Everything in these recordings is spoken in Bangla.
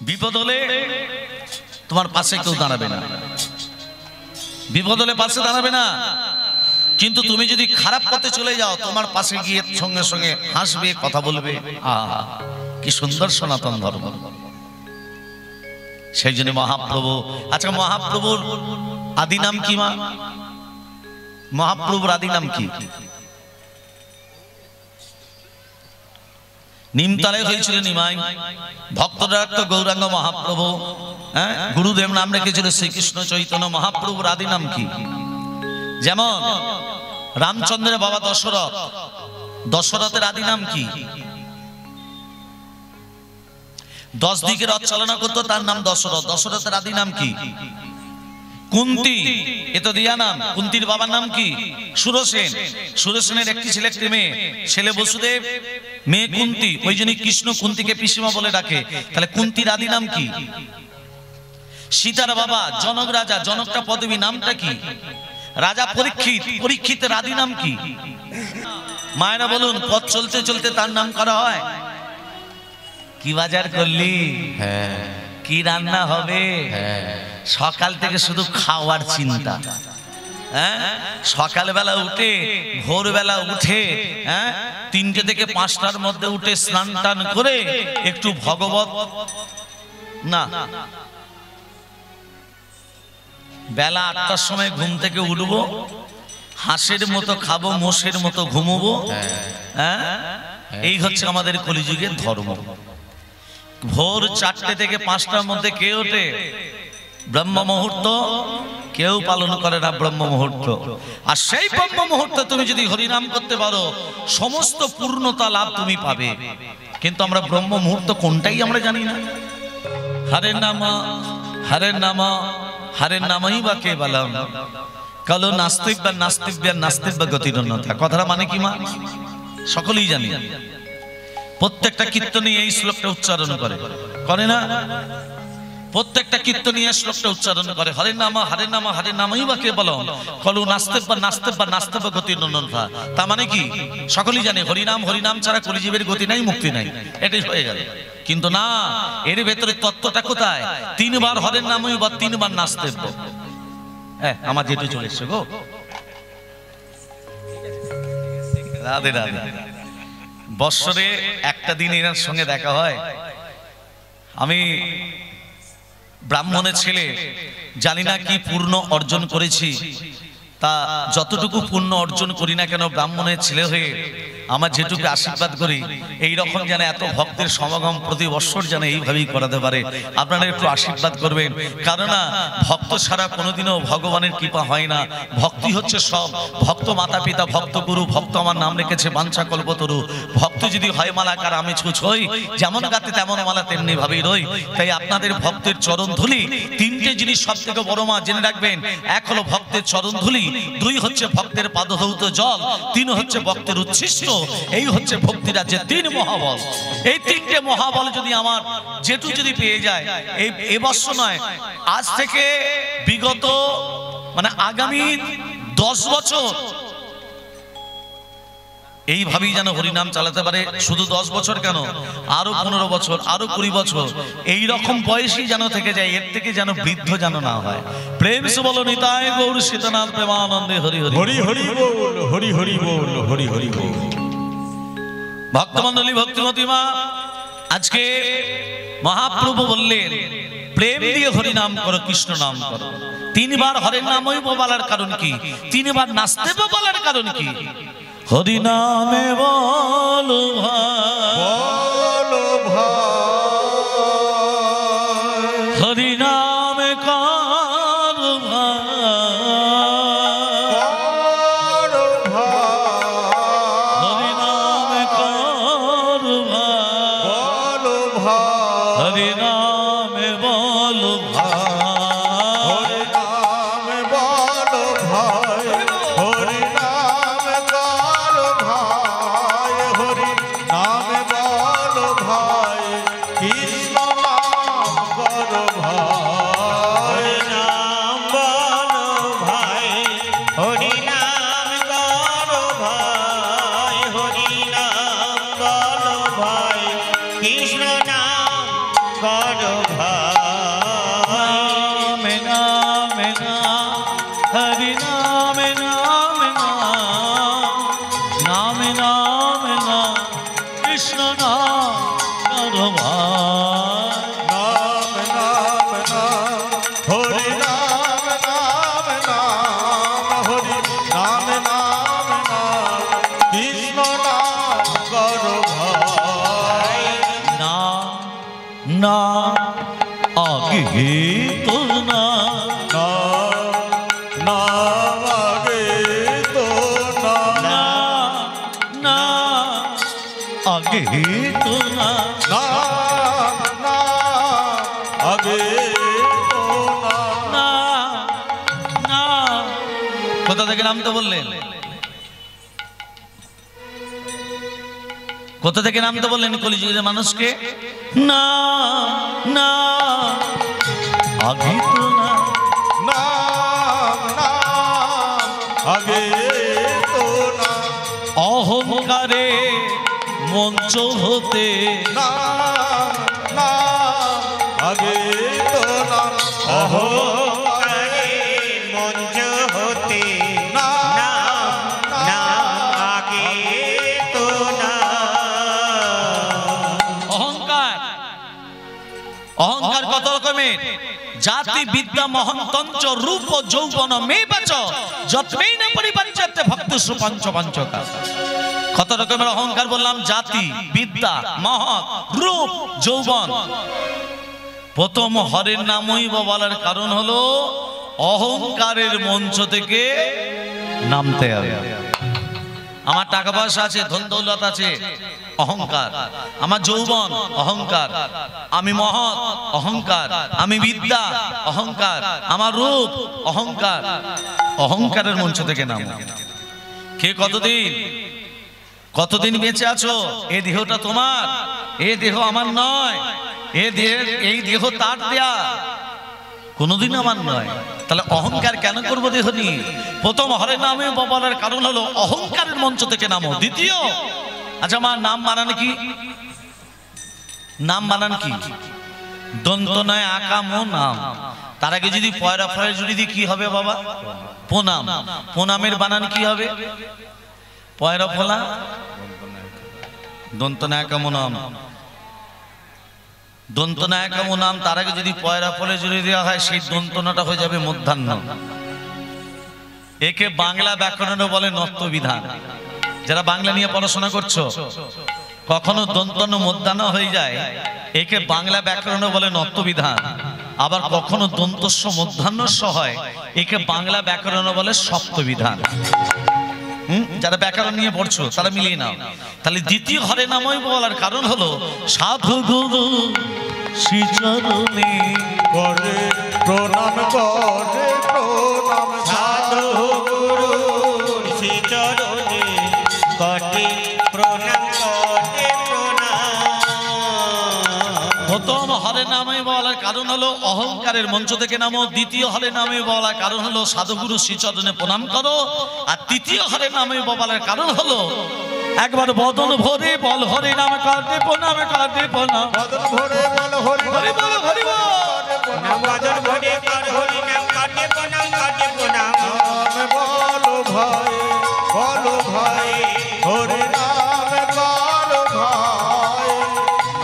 বিপদ হলে তোমার পাশে কেউ দাঁড়াবে না, বিপদ হলে পাশে দাঁড়াবে না। কিন্তু তুমি যদি খারাপ পথে চলে যাও, তোমার পাশে গিয়ে সঙ্গে সঙ্গে হাসবে, কথা বলবে। কি সুন্দর সনাতন ধর্ম। সেই জন্য মহাপ্রভু, আচ্ছা মহাপ্রভুর আদি নাম কি মা? মহাপ্রভুর আদি নাম কি? নিমতলায় হয়েছিল নিমাই, ভক্তরা তো গৌরাঙ্গ মহাপ্রভু, গুরুদেব নাম রেখেছিল শ্রীকৃষ্ণ চৈতন্য। মহাপ্রভুর আদি নাম কি? যেমন রামচন্দ্রের বাবা দশরথ, দশরথের আদি নাম কি? 10 দিকে রথ চালনা করতো, তার নাম দশরথ। দশরথের আদি নাম কি? কুন্তি, এ তো দিয়া নাম। কুন্তির বাবার নাম কি? সুরসেন। সুরসেনের একটি ছেলে একটি মেয়ে, ছেলে বসুদেব, মেয়ে কুন্তি। ওই জন্য কৃষ্ণ কুন্তিকে পিসিমা বলে ডাকে। তাহলে কুন্তির আদি নাম কি? সীতার বাবা জনক রাজা, জনকটা পদবী, নামটা কি? রাজা পরীক্ষিত, পরীক্ষিতের আদি নাম কি? মায়েরা বলুন, পথ চলতে চলতে তার নাম করা হয়। কি বাজার করলি? হ্যাঁ। কি রান্না হবে? হ্যাঁ। সকাল থেকে শুধু খাওয়ার চিন্তা। সকালবেলা উঠে, ভোরবেলা উঠে, 3টে থেকে 5টার মধ্যে উঠে স্নান টান করে একটু ভগবত না, বেলা 8টার সময় ঘুম থেকে উঠবো, হাঁসের মতো খাবো, মোষের মতো ঘুমবো। এই হচ্ছে আমাদের কলিযুগের ধর্ম। ভোর 4টে থেকে 5টার মধ্যে কে ওঠে? ব্রহ্ম মুহূর্ত কেউ পালন করে না, ব্রহ্ম মুহূর্ত। আর সেই ব্রহ্ম মুহূর্তে তুমি যদি হরিনাম করতে পারো, সমস্ত পূর্ণতা লাভ তুমি পাবে। কিন্তু আমরা ব্রহ্ম মুহূর্ত কোনটাই আমরা জানি না। হরে নাম, হরে নাম, হরে নামই বা কেবলম, কালো নাস্তিক বা নাস্তিব্য গতিরন্যতা। কথাটা মানে কি মা? সকলেই জানি। প্রত্যেকটা কীর্তনী এই শ্লোকটা উচ্চারণ করে, করে না? প্রত্যেকটা কীর্তনী এই শ্লোকটা উচ্চারণ করে, হরে নাম, হরে নাম, হরে নামই বা কেবলম, কালো নাস্তিব্য গতিরন্যতা। তা মানে কি? সকলেই জানে হরিনাম, হরিনাম ছাড়া কলিজীবের গতি নাই, মুক্তি নাই, এটাই হয়ে গেল। কিন্তু না, এর ভেতরে তত্ত্বটা কোথায়? 3 বার হরের নামই বা 3 বার নাস্তিব্য। আমার যেটু চলে এসছে গো, রাধে রাধে। বৎসরে একটা দিন এনার সঙ্গে দেখা হয়। আমি ব্রাহ্মণের ছেলে, জানি না কি পূর্ণ অর্জন করেছি। তা যতটুকু পূর্ণ অর্জন করি না কেন, ব্রাহ্মণের ছেলে হয়ে আমার যেটুকু আশীর্বাদ করি, এই রকম যেন এত ভক্তের সমাগম প্রতি বৎসর যেন এইভাবেই করাতে পারে। আপনারা একটু আশীর্বাদ করবেন, কারণ ভক্ত ছাড়া কোনোদিনও ভগবানের কৃপা হয় না। ভক্তি হচ্ছে সব। ভক্ত মাতা পিতা, ভক্ত গুরু, ভক্ত আমার নাম রেখেছে বাঞ্ছা কল্পতরু। ভক্ত যদি হয় মালাকার, আমি ছুঁচ হই, যেমন গাতে তেমন মালা তেমনি ভাবেই রই। তাই আপনাদের ভক্তের চরণ ধুলি, 3টে জিনিস সব থেকে বড় মা জেনে রাখবেন। 1 হলো ভক্তের চরণ ধুলি, 2 হচ্ছে ভক্তের পাদধৌত জল, 3 হচ্ছে ভক্তের উচ্ছিষ্ট। এই হচ্ছে ভক্তি রাজ্যের 3 মহাবল। এই 3টে মহাবল যদি আমার যেটু যদি পেয়ে যায়, এই বৎসর নয়, আজ থেকে বিগত মানে আগামী 10 বছর এইভাবেই যেন হরিনাম চালাতে পারে। শুধু 10 বছর কেন, আরো 15 বছর, আরো 20 বছর, এই রকম বয়সী যেন থেকে যায়। এর থেকে যেন বৃদ্ধ যেন না হয়। প্রেম সে বলো নিতাই গৌর সীতানাথ প্রেমানন্দে হরি হরি হরি হরি বল, হরি হরি বল, হরি হরি বল। ভক্তমণ্ডলী, ভক্তিমতী মা, আজকে মহাপ্রভু বললেন প্রেম দিয়ে হরিনাম করো, কৃষ্ণ নাম করো। 3 বার হরের নামই বলার কারণ কি? 3 বার নাস্তিব্য বলার কারণ কি? হরিনামে বলো ভাই, বলো ভাই, হরিনামে কর ভাই, করো ভাই, হরিনামে কর ভাই, বলো ভাই, হরিনামে বলো ভাই, হরিনামে বলো ভাই, হরিনামে বলো ভাই, হরিনামে বলো ভাই, কৃষ্ণ নাম করো ভাই, নাম বলো ভাই, হরিনাম করো ভাই, হরিনাম বলো ভাই, কৃষ্ণ নাম করো। না আগে তো না না আগে তো না না আগে তো না না আগে তো না না। কোথা থেকে নামতে বললেন? কোথা থেকে নামতে বললেন কলিযুগের মানুষকে? না না আগে তো না না আগে তো না অহংকারে মঞ্চ হতে না আগে তো না অহংকারে মঞ্চ হতে না না আগে তো না। অহংকার অহংকার কত রকমের? জাতি বিদ্যা মহন্তঞ্চ রূপ যৌবন মে বাচ যতমেই না পরিপাঞ্চতে ভক্ত সুপঞ্চ পঞ্চকা। কত রকমের অহংকার বললাম? জাতি বিদ্যা মহৎ রূপ যৌবন। প্রথম হরের নামই বলার কারণ হলো অহংকারের মঞ্চ থেকে নামতে হবে। আমার টাকা পয়সা আছে, ধন দৌলত আছে, অহংকার। আমার যৌবন, অহংকার। আমি মহৎ, অহংকার। আমি বিদ্যা, অহংকার। আমার রূপ, অহংকার। অহংকারের মঞ্চ থেকে নামো। কে কতদিন বেঁচে আছো? এই দেহটা তোমার, এই দেহ আমার নয়, এই দেহ তার দেয়া, কোনোদিন আমার নয়। তাহলে অহংকার কেন করবো দেহ নিয়ে? প্রথম হরের নামে বলার কারণ হলো অহংকারের মঞ্চ থেকে নামো। দ্বিতীয়, আচ্ছা আমার নাম বানান কি? নাম বানান কি? দন্ত নয় আকা মো নাম। তার আগে যদি পয়রা ফয়ের জুড়ি দিই কি হবে বাবা? প্রণাম। প্রণামের বানান কি হবে? পয়রা ফোলা দন্ত নয় আকা মো নাম। দন্ত নায়কা নাম। তার আগে যদি পয়রা ফলে জুড়ে দেওয়া হয় সেই দন্তনাটা হয়ে যাবে মধ্যাহ্ন। একে বাংলা ব্যাকরণে বলে নত্ব বিধান। যারা বাংলা নিয়ে পড়াশোনা করছো, কখনো দন্তন্য মধ্যাহ্ন হয়ে যায়, একে বাংলা ব্যাকরণে বলে নত্ব বিধান। আবার কখনো দন্তস্ব মধ্যাহ্নস্ব হয়, একে বাংলা ব্যাকরণে বলে সপ্ত বিধান। যারা ব্যাকরণ নিয়ে পড়ছো তারা মিলিয়ে নাও। তাহলে দ্বিতীয় হরে নামই বলার কারণ হলো সাধু গুরু শ্রীচরণে করে প্রণাম করে প্রণাম সাধু গুরু শ্রীচরণে কোটি প্রণাম কোটি প্রণাম। প্রথম হরে নামে বলার কারণ হলো অহংকারের মঞ্চ থেকে নামো। দ্বিতীয় হরে নামে বলার কারণ হলো সাধুগুরু শ্রীচরণে প্রণাম করো। আর তৃতীয় হরে নামে বলার কারণ হলো একবার বদন ভরে বল হরে নাম কাটে প্রণাম কাটে প্রণাম। বদন ভরে বল হরি হরি বল হরি বল। নাম বাজন ভরে কর হরি নাম কাটে প্রণাম কাটে প্রণাম। বলো ভাই হরি নাম বলো ভাই,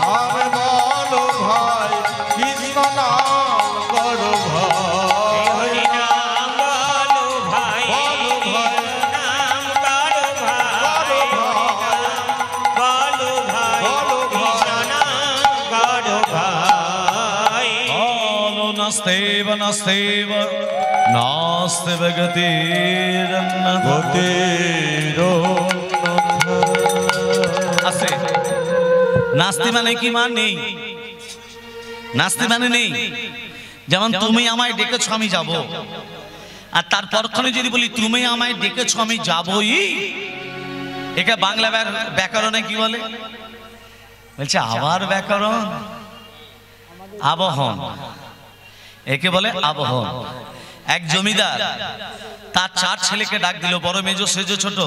নাম বলো ভাই, কৃষ্ণ নাম করো ভাই। হরি নাম বলো ভাই, নাম করো ভাই, বলো ভাই, কৃষ্ণ নাম করো ভাই। বলো নাস্তেব নাস্তেব নাস্তেব গতির আছে। নাস্তি মানে কি? মান নেই। নাস্তি মানে নেই। যেমন তুমি আমায় ডেকেছো আমি যাব, আর তারপরক্ষণে যদি বলি তুমি আমায় ডেকেছো আমি যাবই, একে বাংলা ব্যাকরণে কি বলে? বলছে আবার ব্যাকরণ, আবহন। একে বলে আবহন। এক জমিদার তার 4 ছেলেকে ডাক দিল, বড় মেজো সেজো ছোট।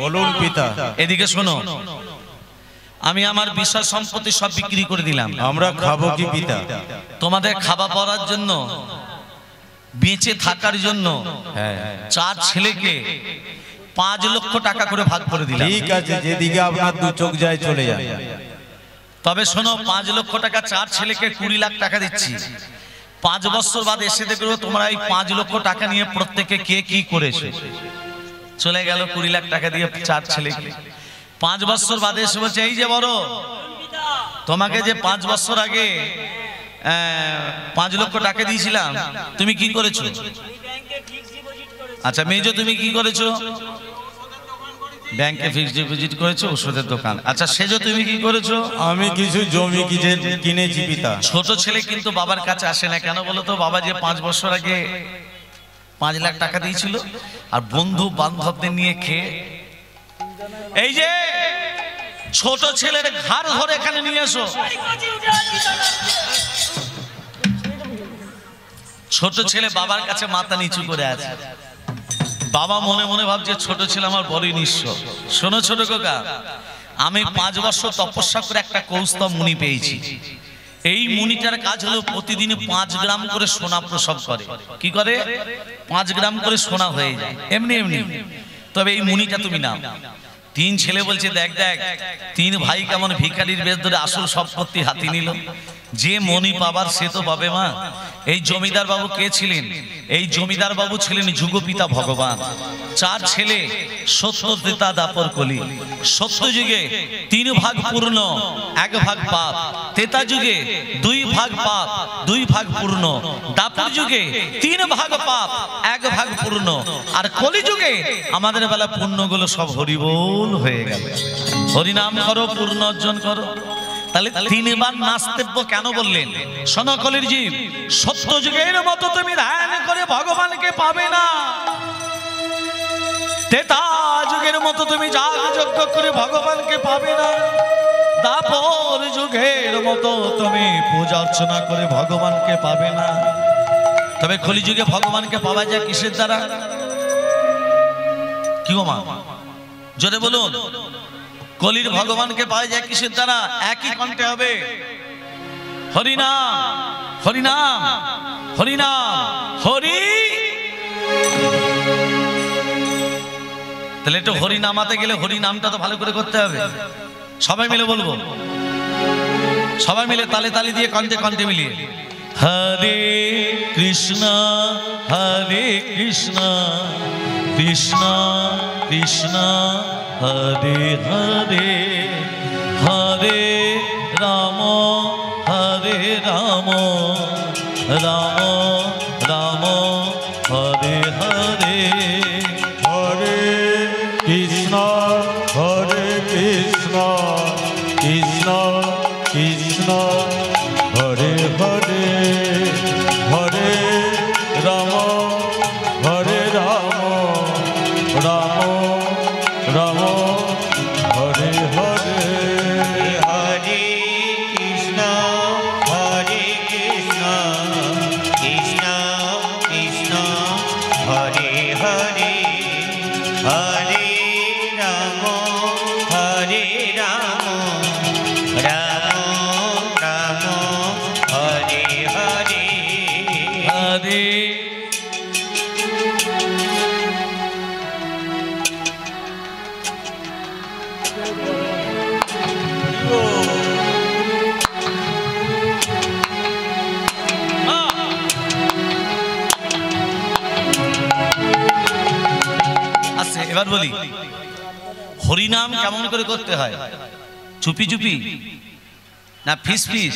বলুন পিতা। এদিকে শোনো, আমি আমার বিষয় সম্পত্তি সব বিক্রি করে দিলাম, আমরা খাবো কি পিতা? তোমাদের খাওয়া পড়ার জন্য, বেঁচে থাকার জন্য 4 ছেলেকে 5 লক্ষ টাকা করে ভাগ করে দিলাম। ঠিক আছে, যেদিকে আপনার দু চোখ যায় চলে যান। তবে শোনো, 5 লক্ষ টাকা 4 ছেলেকে 20 লাখ টাকা দিচ্ছি। 5 বছর বাদ এসে দেখো তোমরা এই 5 লক্ষ টাকা নিয়ে প্রত্যেকে কে কি করেছে। চলে গেল 20 লাখ টাকা দিয়ে 4 ছেলেকে। 5 বছর বাদে এসে বলছে, এই যে বড় তোমাকে যে 5 বছর আগে 5 লক্ষ টাকা দিয়েছিলাম, তুমি কি করেছো? আচ্ছা মেজো, তুমি কি করেছো? ব্যাংকে ফিক্সড ডিপোজিট করেছো, ওষুধের দোকান। আচ্ছা সেজো, তুমি কি করেছো? আমি কিছু জমি কিনেছি পিতা। ছোট ছেলে কিন্তু বাবার কাছে আসে না কেন বলো তো? বাবা যে 5 বছর আগে 5 লাখ টাকা দিয়েছিল, আর বন্ধু বান্ধবদের নিয়ে খেয়ে, এই যে ছোট ছেলের ঘাড় ধরে এখানে নিয়ে এসো। ছোট ছেলে বাবার কাছে মাথা নিচু করে আছে। বাবা মনে মনে ভাবছে ছোট ছেলে আমার বড়ই নিঃস্ব। শোনো ছোট কাকা, আমি 5 বছর তপস্যা করে একটা কৌস্তব মুনি পেয়েছি। এই মুনিটার কাজ হলো প্রতিদিন 5 গ্রাম করে সোনা প্রসব করে। কি করে? 5 গ্রাম করে সোনা হয়ে যায় এমনি এমনি। তবে এই মুনিটা তুমি নাও। 3 ছেলে বলছে দেখ দেখ 3 ভাই কেমন ভিখারির বেশ ধরে আসল সম্পত্তি হাতি নিল। যে মনি পাবার সে তো পাবে মা। এই জমিদার বাবু কে ছিলেন? এই জমিদার বাবু ছিলেন যুগপিতা ভগবান। 4 ছেলে, সত্য ত্রেতা দাপর কলি। সত্য যুগে 3 ভাগ পূর্ণ, 1 ভাগ পাপ। ত্রেতা যুগে 2 ভাগ পাপ, 2 ভাগ পূর্ণ। দাপর যুগে 3 ভাগ পাপ, 1 ভাগ পূর্ণ। আর কলি যুগে আমাদের বেলা পূর্ণগুলো সব হরিবোল হয়ে গেল। হরিনাম করো, পূর্ণ অর্জন করো। তাহলে 3 বার নাস্তেব্য কেন বললেন? শোনো কলির জীব, সত্য যুগের মতো তুমি ধ্যান করে ভগবানকে পাবে না। ত্রেতা যুগের মতো তুমি যাগ যজ্ঞ করে ভগবানকে পাবে না। দাপর যুগের মতো তুমি পূজা অর্চনা করে ভগবানকে পাবে না। তবে কলি যুগে ভগবানকে পাওয়া যায় কিসের দ্বারা? কি গো মা, জোরে বলুন। কলির ভগবানকে পাওয়া যায় কিসের দ্বারা? একই কণ্ঠে হবে হরিনাম, হরিনাম, হরিনাম, হরি। তাহলে একটু হরি নামাতে গেলে হরি নামটা তো ভালো করে করতে হবে। সবাই মিলে বলবো, সবাই মিলে তালে তালি দিয়ে কণ্ঠে কণ্ঠে মিলিয়ে। হরে কৃষ্ণ, হরে কৃষ্ণ, কৃষ্ণ কৃষ্ণ হরে হরে, হরে রাম, হরে রাম, রাম রাম হরে হরে। হরে কৃষ্ণ, হরে কৃষ্ণ, কৃষ্ণ কৃষ্ণ হরে হরে, হরে রাম, হরে রাম, রাম রাম হরে হরে। হরে কৃষ্ণ, হরে কৃষ্ণ, কৃষ্ণ কৃষ্ণ হরে হরে, হরে রাম, হরে রাম, রাম রাম হরে হরে। হরে আচ্ছা এবার বলি হরিনাম কেমন করে করতে হয়? চুপি চুপি না ফিস ফিস?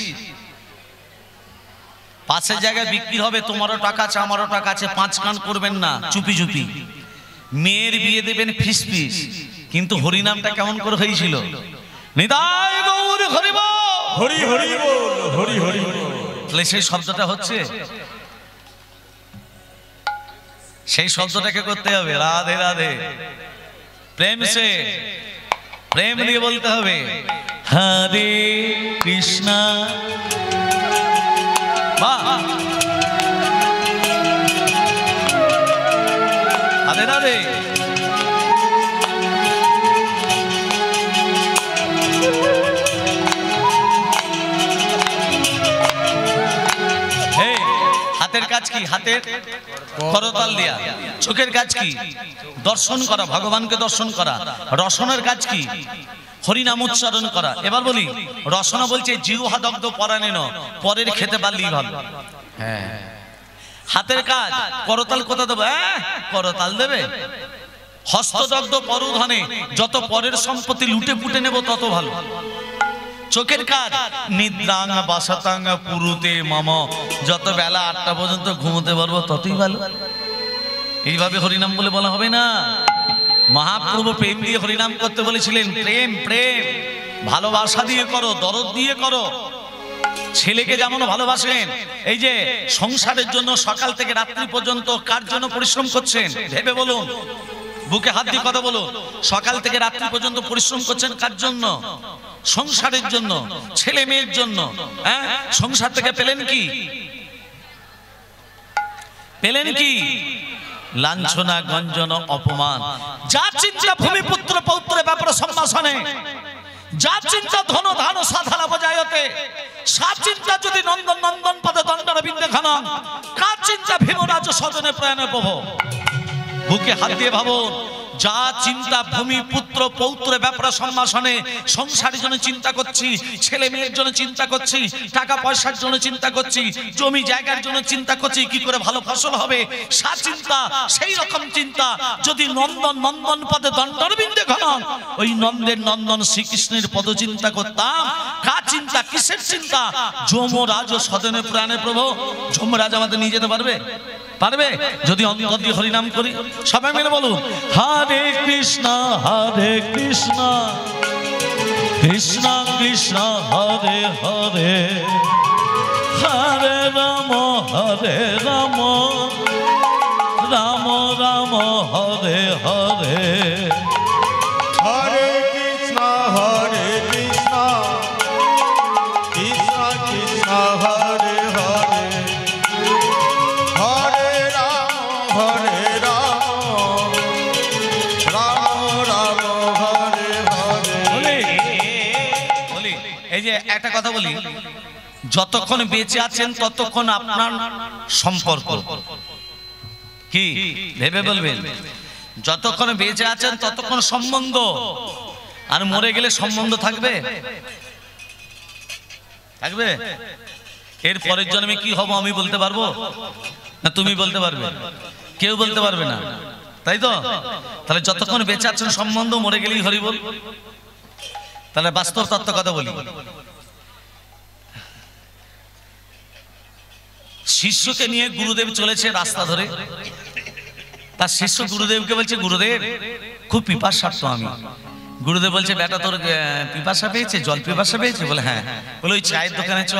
পাশের জায়গায় বিক্রি হবে, তোমারও টাকা আছে আমারও টাকা আছে, 5 কান করবেন না, চুপি চুপি। মেয়ের বিয়ে দেবেন ফিস ফিস। কিন্তু হরিনামটা কেমন করে হয়েছিল? নিতাই গৌর হরি বল, হরি হরি বল, হরি হরি বল। তাহলে সেই শব্দটা হচ্ছে, সেই শব্দটাকে করতে হবে রাধে রাধে, প্রেম সে, প্রেম দিয়ে বলতে হবে হরে কৃষ্ণ। বাহ, রাধে রাধে। হাতের কাজ কি? হাতের করতাল দিয়া। চোখের কাজ কি? দর্শন করা, ভগবানকে দর্শন করা। রসনের কাজ কি? হরিনাম উচ্চারণ করা। এবার বলি রসনা বলছে জিহ্বা দগ্ধ পরাণেন, পরের খেতে পারলেই ভালো। হাতের কাজ করতাল কোথা দেবে? করতাল দেবে। হস্তদগ্ধ পরধনে, যত পরের সম্পত্তি লুটে পুটে নেব তত ভালো। চোখের কাজ। নিদ্রাং বাসাতাং পুরুতে মম, যত বেলা 8টা পর্যন্ত ঘুমোতে পারবো ততই ভালো। এইভাবে হরিনাম বলে বলা হবে না। মহাপ্রভু প্রেম দিয়ে হরিনাম করতে বলেছিলেন। প্রেম প্রেম ভালোবাসা দিয়ে করো, দরদ দিয়ে করো। ছেলেকে যেমন ভালোবাসেন, এই যে সংসারের জন্য সকাল থেকে রাত্রি পর্যন্ত কার জন্য পরিশ্রম করছেন ভেবে বলুন, বুকে হাত দিয়ে কথা বলুন। সকাল থেকে রাত্রি পর্যন্ত পরিশ্রম করছেন কার জন্য? সংসারের জন্য, ছেলে মেয়ের জন্য। হ্যাঁ, সংসার থেকে পেলেন কি? পেলেন কি? লাঞ্ছনা, গঞ্জন, অপমান। যা চিন্তা ভূমিপুত্র পৌত্রের ব্যাপারে সম্ভাষণে, যা চিন্তা ধন ধান সাধালা বজায়তে, সা চিন্তা যদি নন্দন নন্দন পদে দণ্ডর বিন্দে খানাম, কার চিন্তা ভীমরাজ সদনে প্রয়াণে প্রভ। বুকে হাত দিয়ে ভাবুন, যা চিন্তা ভূমি পুত্র পৌত্রের ব্যাপারে সম্ভাষণে, সংসারের জন্য চিন্তা করছি, ছেলে মেয়ের জন্য চিন্তা করছি, টাকা পয়সার জন্য চিন্তা করছি, জমি জায়গার জন্য চিন্তা করছি, কি করে ভালো ফসল হবে, সা চিন্তা। সেই রকম চিন্তা যদি নন্দন নন্দন পদে দণ্ডর বিন্দে ঘনন, ওই নন্দের নন্দন শ্রীকৃষ্ণের পদ চিন্তা করতাম। কার চিন্তা, কিসের চিন্তা? যমরাজ সদনে প্রাণে প্রভু। যমরাজ আমাদের নিয়ে যেতে পারবে? পারবে যদি অন্তর দিয়ে হরিনাম করি। সবাই মিলে বলুন, হরে কৃষ্ণ হরে কৃষ্ণ কৃষ্ণ কৃষ্ণ হরে হরে, হরে রাম রাম রাম হরে হরে। হরে কৃষ্ণ কৃষ্ণ কৃষ্ণ হরে হরে, হরে রাম রাম রাম হরে হরে। বলি, এই যে একটা কথা বলি, যতক্ষণ বেঁচে আছেন ততক্ষণ আপনার সম্পর্ক কি ভেবে বলবেন। যতক্ষণ বেঁচে আছেন ততক্ষণ সম্বন্ধ, আর মরে গেলে সম্বন্ধ থাকবে? থাকবে? এর পরের জন্মে কি হব আমি বলতে পারবো না? তুমি বলতে পারবে? কেউ বলতে পারবে না, তাই তো? তাহলে যতক্ষণ বেঁচে আছেন সম্বন্ধ, মরে গেলেই হরি বল। তাহলে বাস্তব তত্ত্ব কথা বলি। শিষ্যকে নিয়ে গুরুদেব চলেছে রাস্তা ধরে। তার শিষ্য গুরুদেবকে বলছে, গুরুদেব খুব পিপাসার্থ আমি। গুরুদেব বলছে, বেটা তোর পিপাসা পেয়েছে, জল পিপাসা পেয়েছে? বলে হ্যাঁ। বলে ওই চায়ের দোকানে চ,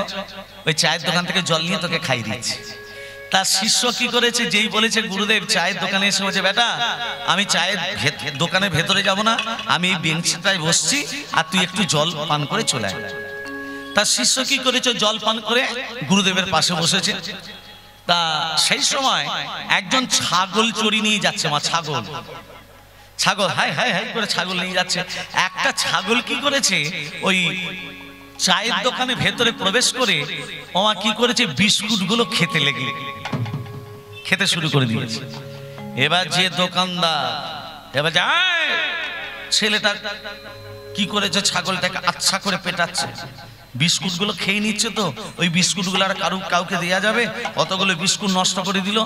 ওই চায়ের দোকান থেকে জল নিয়ে তোকে খাই দিচ্ছি। তার শিষ্য কি করেছে, যেই বলেছে গুরুদেব চায়ের দোকানে এসে বলছে, বেটা আমি চায়ের দোকানের ভেতরে যাব না, আমি এই বেঞ্চটায় বসছি, আর তুই একটু জল পান করে চলে আয়। তার শিষ্য কি করেছে, জল পান করে গুরুদেবের পাশে বসেছে। তা সেই সময় একজন ছাগল চড়ি নিয়ে যাচ্ছে। মা ছাগল, ছাগল হাই হাই হাই করে ছাগল নিয়ে যাচ্ছে। একটা ছাগল কি করেছে, ওই চায়ের দোকানে ভেতরে প্রবেশ করে ওমা কি করেছে, বিস্কুট গুলো খেতে শুরু করে দিয়েছে। এবার যে দোকানদার এবার যায়, ছেলেটা কি করেছে, ছাগলটাকে আচ্ছা করে পেটাচ্ছে, বিস্কুট গুলো খেয়ে নিচ্ছে। তো ওই বিস্কুট গুলো আর কাউকে দেয়া যাবে? অতগুলো বিস্কুট নষ্ট করে দিল।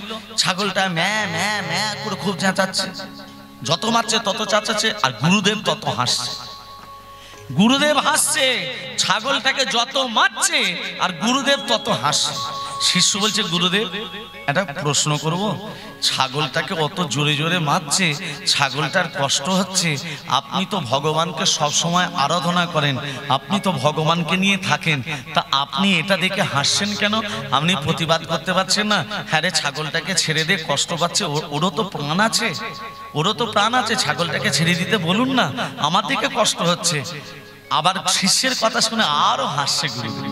ছাগলটা ম্যা ম্যা ম্যা করে খুব চেঁচাচ্ছে, যত মারছে তত চেঁচাচ্ছে, আর গুরুদেব তত হাসছে। গুরুদেব হাসছে, ছাগলটাকে যত মারছে আর গুরুদেব তত হাসছে। শিষ্য বলছে, গুরুদেব একটা প্রশ্ন করব, ছাগলটাকে অত জোরে জোরে মারছে, ছাগলটার কষ্ট হচ্ছে, আপনি তো ভগবানকে সব সময় আরাধনা করেন, আপনি তো ভগবানকে নিয়ে থাকেন, তা আপনি এটা দেখে হাসছেন কেন? আপনি প্রতিবাদ করতে পারছেন না? হ্যাঁ রে, ছাগলটাকে ছেড়ে দিয়ে কষ্ট পাচ্ছে, ওরও তো প্রাণ আছে, ওরও তো প্রাণ আছে, ছাগলটাকে ছেড়ে দিতে বলুন না, আমার দিকে কষ্ট হচ্ছে। আবার শিষ্যের কথা শুনে আরো হাসছে গুরুদেব।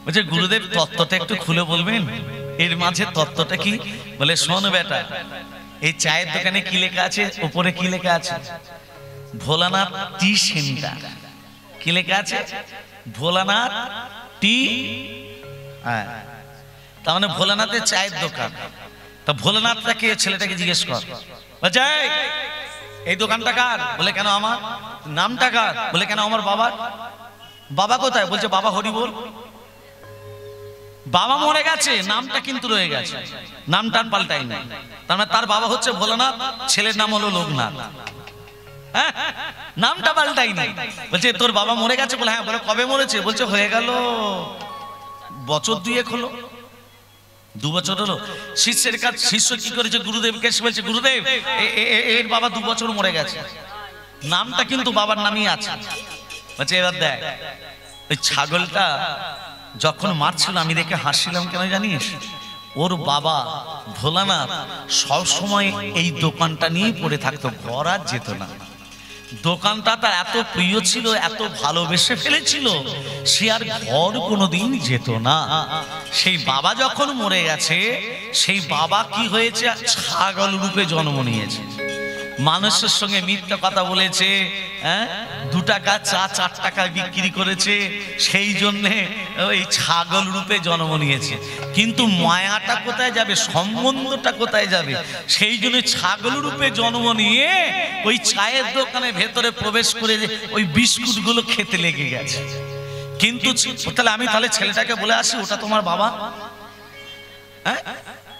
বলছে, গুরুদেব তত্ত্বটা একটু খুলে বলবেন, এর মাঝে তত্ত্বটা কি? বলে, শোন বেটা, এই চায়ের দোকানে কি লেখা আছে? উপরে কি লেখা আছে? ভোলানাথ টি সেন্টার। কি লেখা আছে? ভোলানাথ টি। হ্যাঁ, তার মানে ভোলানাথের চায়ের দোকান। তা ভোলানাথটা কে? ছেলেটাকে জিজ্ঞেস কর। বলছে, এই দোকানটা কার? বলে, কেন আমার? নামটা কার? বলে, কেন আমার বাবার। বাবা কোথায়? বলছে, বাবা হরি বল। বাবা মরে গেছে, নামটা কিন্তু রয়ে গেছে, নামটা পাল্টাই নাই। তার মানে তার বাবা হচ্ছে ভোলানাথ, ছেলের নাম হলো লোকনাথ। হ্যাঁ, নামটা পাল্টাইনি। বলছে তোর বাবা মরে গেছে? বলে হ্যাঁ। বলে কবে মরেছে? বলছে হয়ে গেল বছর 2 হলো। 2 বছর হলো। শিষ্যের কাছে শিষ্য কি করেছে? গুরুদেবকে এসে বলছে গুরুদেব এর বাবা 2 বছর মরে গেছে, নামটা কিন্তু বাবার নামই আছে। বলছে এবার দেখ, ওই ছাগলটা যখন মারছিল আমি দেখে হাসছিলাম কেন জানিস? ওর বাবা ভোলানাথ সব সময় এই দোকানটা নিয়ে পড়ে থাকতো, ঘর আর যেত না। দোকানটা তার এত প্রিয় ছিল, এত ভালোবেসে ফেলেছিল, সে আর ঘর কোনোদিন যেত না। সেই বাবা যখন মরে গেছে, সেই বাবা কি হয়েছে? ছাগল রূপে জন্ম নিয়েছে। মানুষের সঙ্গে মিথ্যা কথা বলেছে, 2 টাকা চা 4 টাকা বিক্রি করেছে, সেই জন্যে ওই ছাগল রূপে জন্ম নিয়েছে। কিন্তু মায়াটা কোথায় যাবে? সম্বন্ধটা কোথায় যাবে? সেই জন্য ছাগল রূপে জন্ম নিয়ে ওই চায়ের দোকানে ভেতরে প্রবেশ করে ওই বিস্কুটগুলো খেতে লেগে গেছে। কিন্তু তাহলে আমি ছেলেটাকে বলে আসি ওটা তোমার বাবা? হ্যাঁ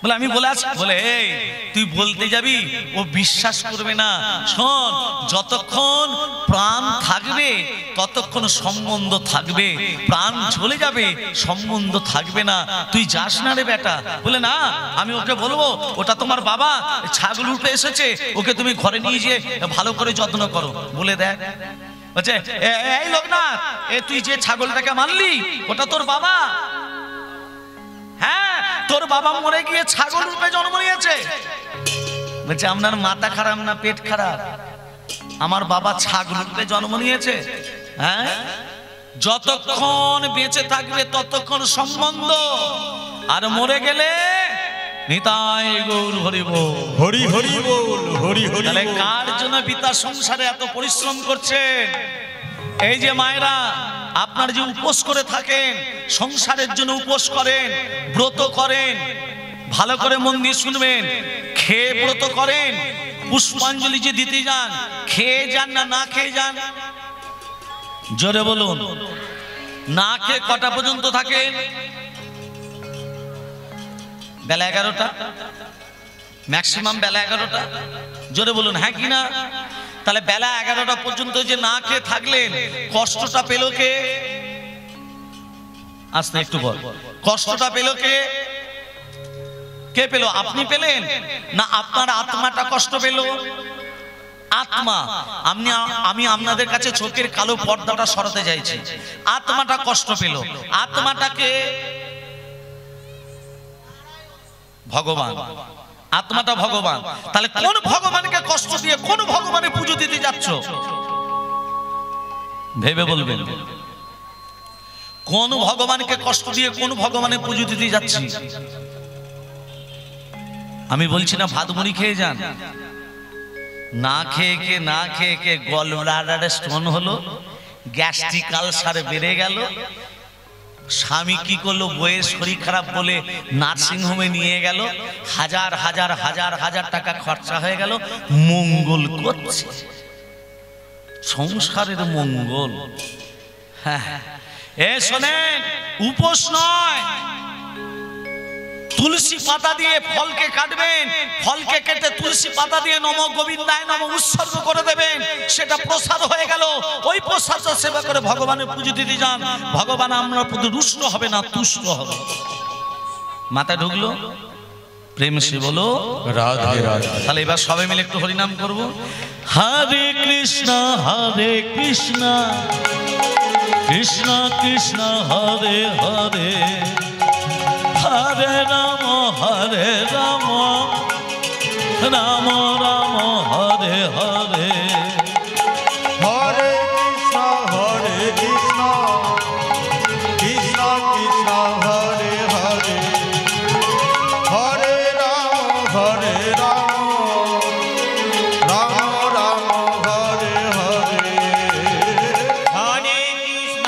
বলে আমি বলে আসি। বলে এই তুই বলতে যাবি, ও বিশ্বাস করবে না। শোন, যতক্ষণ প্রাণ থাকবে ততক্ষণ সম্বন্ধ থাকবে, প্রাণ চলে যাবে সম্বন্ধ থাকবে না, তুই যাস না রে বেটা। বলে না, আমি ওকে বলবো ওটা তোমার বাবা, ছাগল উঠে এসেছে, ওকে তুমি ঘরে নিয়ে গিয়ে ভালো করে যত্ন করো। বলে দেখ, বলছে এই লোকনাথ, তুই যে ছাগলটাকে মারলি ওটা তোর বাবা? হ্যাঁ, তোর বাবা মরে গিয়ে ছাগল রূপে জন্ম নিয়েছে। বলছে আপনার মাথা খারাপ না পেট খারাপ? আমার বাবা ছাগল রূপে জন্ম নিয়েছে। হ্যাঁ, যতক্ষণ বেঁচে থাকবে ততক্ষণ সম্বন্ধ, আর মরে গেলে নিতাই গৌর হরি বল, হরি হরি বল, হরি হরি। তাহলে কার জন্য পিতা সংসারে এত পরিশ্রম করছেন? এই যে মায়েরা, আপনার যে উপোস করে থাকেন, সংসারের জন্য উপোস করেন, ব্রত করেন, ভালো করে মন দিয়ে শুনবেন, খেয়ে ব্রত করেন, পুষ্পাঞ্জলি যে দিতে যান, খেয়ে যান না না খেয়ে যান? জোরে বলুন। না খেয়ে কটা পর্যন্ত থাকেন? বেলা 11টা, ম্যাক্সিমাম বেলা 11টা। জোরে বলুন হ্যাঁ কি না? তাহলে বেলা 11টা পর্যন্ত যে না খেয়ে থাকলেন, কষ্টটা পেল কে? আসতে একটু বল, কষ্টটা পেল কে? কে পেল? আপনি পেলেন না আপনার আত্মাটা কষ্ট পেল? আত্মা। আমি আপনাদের কাছে চোখের কালো পর্দাটা সরাতে চাইছি। আত্মাটা কষ্ট পেল। আত্মাটাকে ভগবান, আত্মাটা ভগবান। তাহলে কোন ভগবানকে কষ্ট দিয়ে কোন ভগবানের পুজো দিতে যাচ্ছ? ভেবে বলবেন। কোন ভগবানকে কষ্ট দিয়ে কোন ভগবানের পুজো দিতে যাচ্ছি? আমি বলছি না ভাত মুড়ি খেয়ে যান। না খেয়ে কে গলব্লাডারে স্টোন হলো, গ্যাস্ট্রিক আলসার বেড়ে গেল, স্বামী কি করলো, বইয়ের শরীর খারাপ বলে নার্সিংহোমে নিয়ে গেল, হাজার হাজার হাজার হাজার টাকা খরচা হয়ে গেল, মঙ্গল করছে, সংসারের মঙ্গল। হ্যাঁ, শোনেন, উপোস নয়, তুলসী পাতা দিয়ে ফলকে কাটবেন, ফলকে কেটে তুলসী পাতা দিয়ে নম গোবিন্দায় নম উৎসর্গ করে দেবেন, সেটা প্রসাদ হয়ে গেল। ওই প্রসাদটা সেবা করে ভগবানের পুজো দিতে যান, ভগবান আপনার প্রতি রুষ্ট হবে না, তুষ্ট হবে। মাথায় ঢুকলো? প্রেম সে বলো রাধে রাধে। তাহলে এবার সবাই মিলে একটু হরিনাম করব। হরে কৃষ্ণ কৃষ্ণ কৃষ্ণ হরে হরে, হরে রাম রাম রাম হরে হরে। হরে কৃষ্ণ কৃষ্ণ কৃষ্ণ হরে হরে, হরে রাম রাম রাম হরে হরে। হরে কৃষ্ণ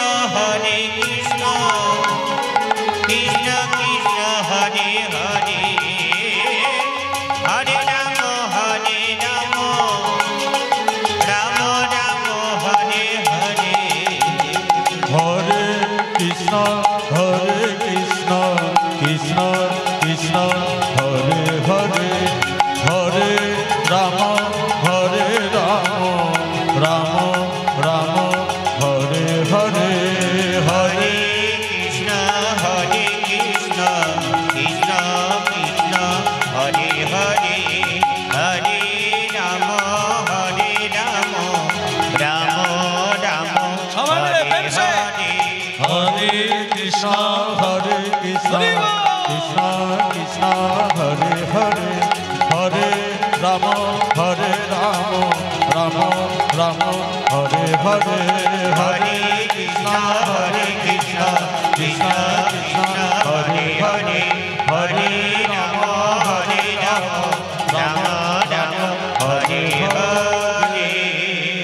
কৃষ্ণ কৃষ্ণ হরে হরে, হরে রাম কৃষ্ণ কৃষ্ণ হরে হরে হরে রাম রাম রাম হরে হরে হরে কৃষ্ণ কৃষ্ণ কৃষ্ণ হরে হরে হরে রাম রাম রাম হরে হরে।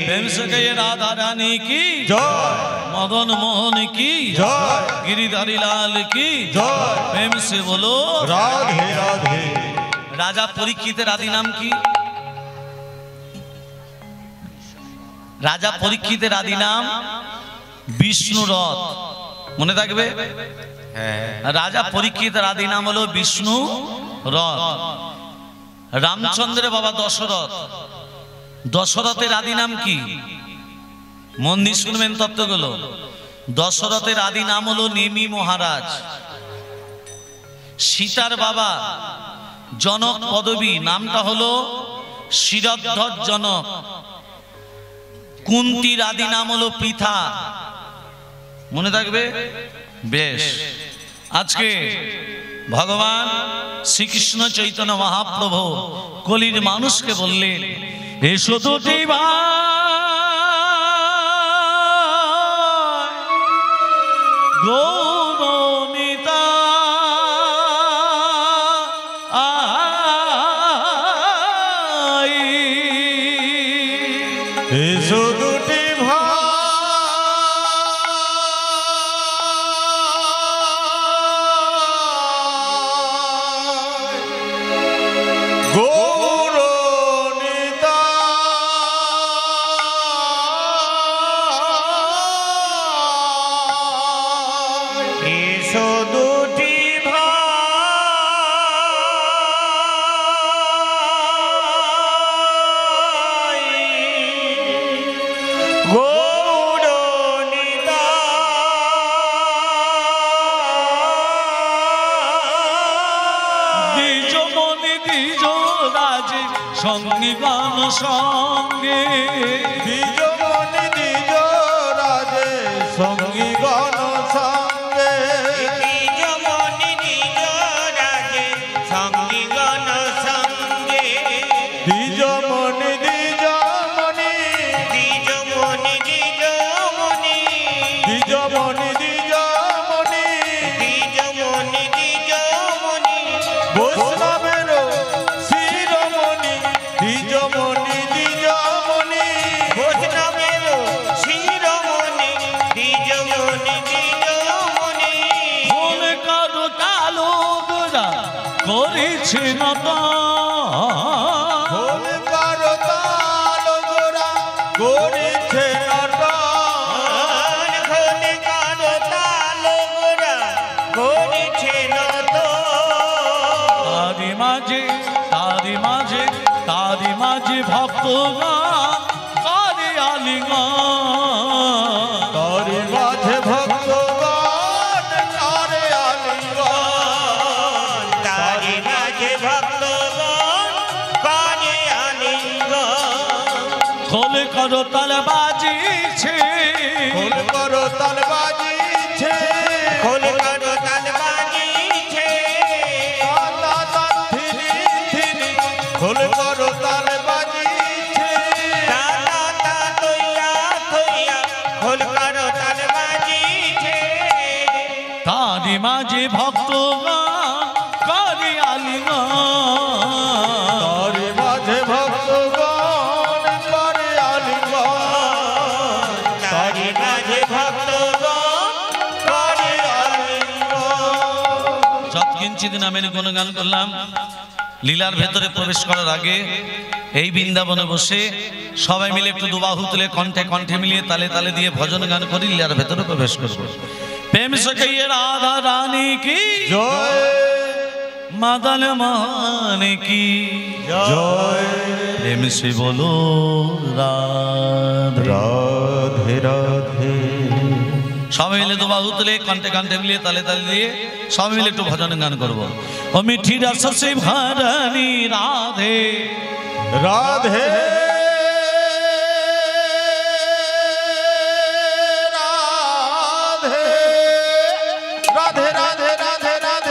प्रेम से कहिए राधा रानी की জয় मदन मोहन की জয় गिरिधारी लाल की জয় प्रेम से बोलो রাধে রাধে। राजा परीक्षितेर आदि नाम की राजा परीक्षितेर आदि नाम विष्णुरथ मने थाकबे राजा परीक्षितेर आदि नाम हलो विष्णुरथ रामचंद्र बाबा दशरथ दशरथेर आदि नाम की मन दिए शुनबेन तत्त्वगुलो दशरथेर आदि नाम हलो नेमी महाराज सीतार बाबा जनक पदवी नामटा हलो शिरध्वज जनक कुंतीर आदि नाम हलो पृथा मने थाकबे बेश आज के भगवान श्रीकृष्ण चैतन्य महाप्रभु कलिर मानुष के बोलें एसो दुटी गौरनिता এসো দুটি ভাই গৌরনিতা এসো দুটি ভাই গৌরনিতা দ্বিজ মনি দ্বিজ রাজে সঙ্গী গান সঙ্গে দ্বিজমণি দ্বিজ রাজে সঙ্গী গণ সঙ্গে দ্বিজমণি দ্বিজ রাজে সঙ্গীগণ সঙ্গে দ্বিজমণি দ্বিজমণি দ্বিজমণি দ্বিজমণি দ্বিজমণি দ্বিজমণি দ্বিজমণি দ্বিজমণি বৈষ্ণবের শিরোমণি দ্বিজমণি দ্বিজমণি বৈষ্ণবের শিরোমণি দ্বিজমণি দ্বিজমণি ফুল কারো কালো গোরা করেছে নত খোল কারো তাল গোরা করেছে নটন খোলে কারো তাল গোরা করেছে নত তারি মাঝে ভক্তগণ করে আলিঙ্গন তারি মাঝে ভক্তগণ করে আলিঙ্গন তারি মাঝে ভক্তগণ করে আলিঙ্গন খোল করো তাল বাজিছে খোল করো তাল বাজিছে খোল কারো তাল বাজিছে তা তা থিরি থিরি খোল করো তাল বাজিছে তা তা তা তৈয়া তৈয়া খোল কারো তাল বাজিছে তারি মাঝে ভক্তগণ করে আলিঙ্গন তারি মাঝে ভক্তগণ করে আলিঙ্গন তারি মাঝে ভক্তগণ করে আলিঙ্গন যৎকিঞ্চিৎ নামের গুণগান করলাম লীলার ভেতরে প্রবেশ করার আগে এই বৃন্দাবনে বসে সবাই মিলে একটু দুবাহু তুলে কণ্ঠে কণ্ঠে মিলিয়ে তালে তালে দিয়ে ভজন গান করি লীলার ভেতরে প্রবেশ করবো প্রেম সে কহিয়ে রাধা রানী কি জয় मदन मोहन की জয় प्रेम से बोलो राधे রাধে রাধে সবাই মিলে দুবাহু তুলে কণ্ঠে কণ্ঠে মিলিয়ে তালে তালে দিয়ে সবাই মিলে একটু ভজন গান করবো ও মিঠি রস से भरनी राधे রাধে রাধে রাধে রাধে রাধে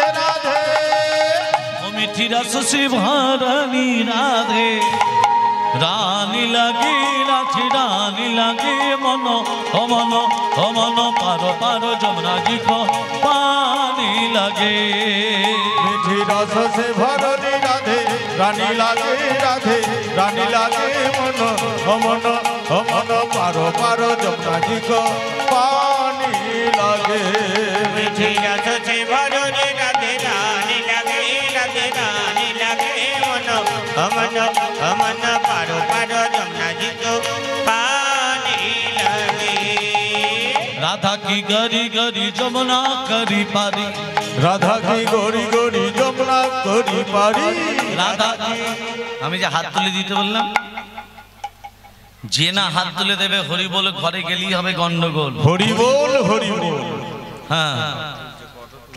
রস সে ভরানি রাধে রানী লাগে রাধে রানী লাগে মন অমন অমন পারো পারো যমুনা জি কো পানি লাগে মিঠি রস সে ভরনি রাধে রানী লাগে রাধে রানী লাগে মন অমন অমন পারো পারো যমুনা জি কো পানি লাগে মিঠি রস সে ভরনি রাধে রানী লাগে রাধে রানী লাগে মন অমন অমন পারো পারো যমুনা জি কো পানি লাগে রাধা কি গরি গরি যমুনা করি পারি রাধা কি গরি গরি যমুনা করি পারি রাধা আমি যে হাত তুলে দিতে বললাম যে না হাত তুলে দেবে হরি বলে ঘরে গেলেই হবে গন্ডগোল হরি বল হরি বল হ্যাঁ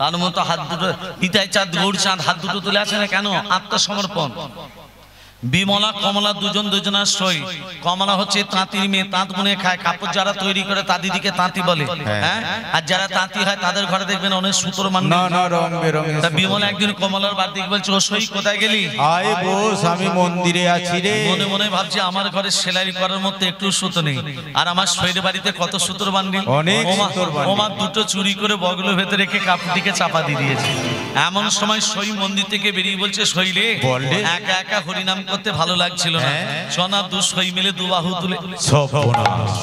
তার মতো হাত দুটো নিতাই চাঁদ গৌর চাঁদ হাত দুটো তুলে আছে না কেন আত্মসমর্পণ বিমলা কমলা দুজন দুজনার সই কমলা হচ্ছে তাঁতির মেয়ে তাঁত বুনে খায় কাপড় যারা তৈরি করে তা দিদিকে তাঁতি বলে হ্যাঁ আর যারা তাঁতি হয় তাদের ঘরে দেখবেন অনেক সুতোর মান নানা রং বেরঙের তা বিমলা একদিন কমলার বাদ দিকে বলছে ও সই কোথায় গেলি আয় বস আমি মন্দিরে আছি রে মনে মনে ভাবছি আমার ঘরে সেলাই করার মধ্যে একটু সুতো নেই আর আমার শরীর বাড়িতে কত সুতোর বান্ডিল অনেক সুতোর বান্ডিল। ওমা দুটো চুরি করে বগলের ভেতরে রেখে কাপড়টিকে চাপা দিয়ে দিয়েছে এমন সময় সই মন্দির থেকে বেরিয়ে বলছে শৈলে বললে? একা একা হরিনাম করতে ভালো লাগছিল না সোনা দু সই মিলে দু বাহু তুলে সর্বনাশ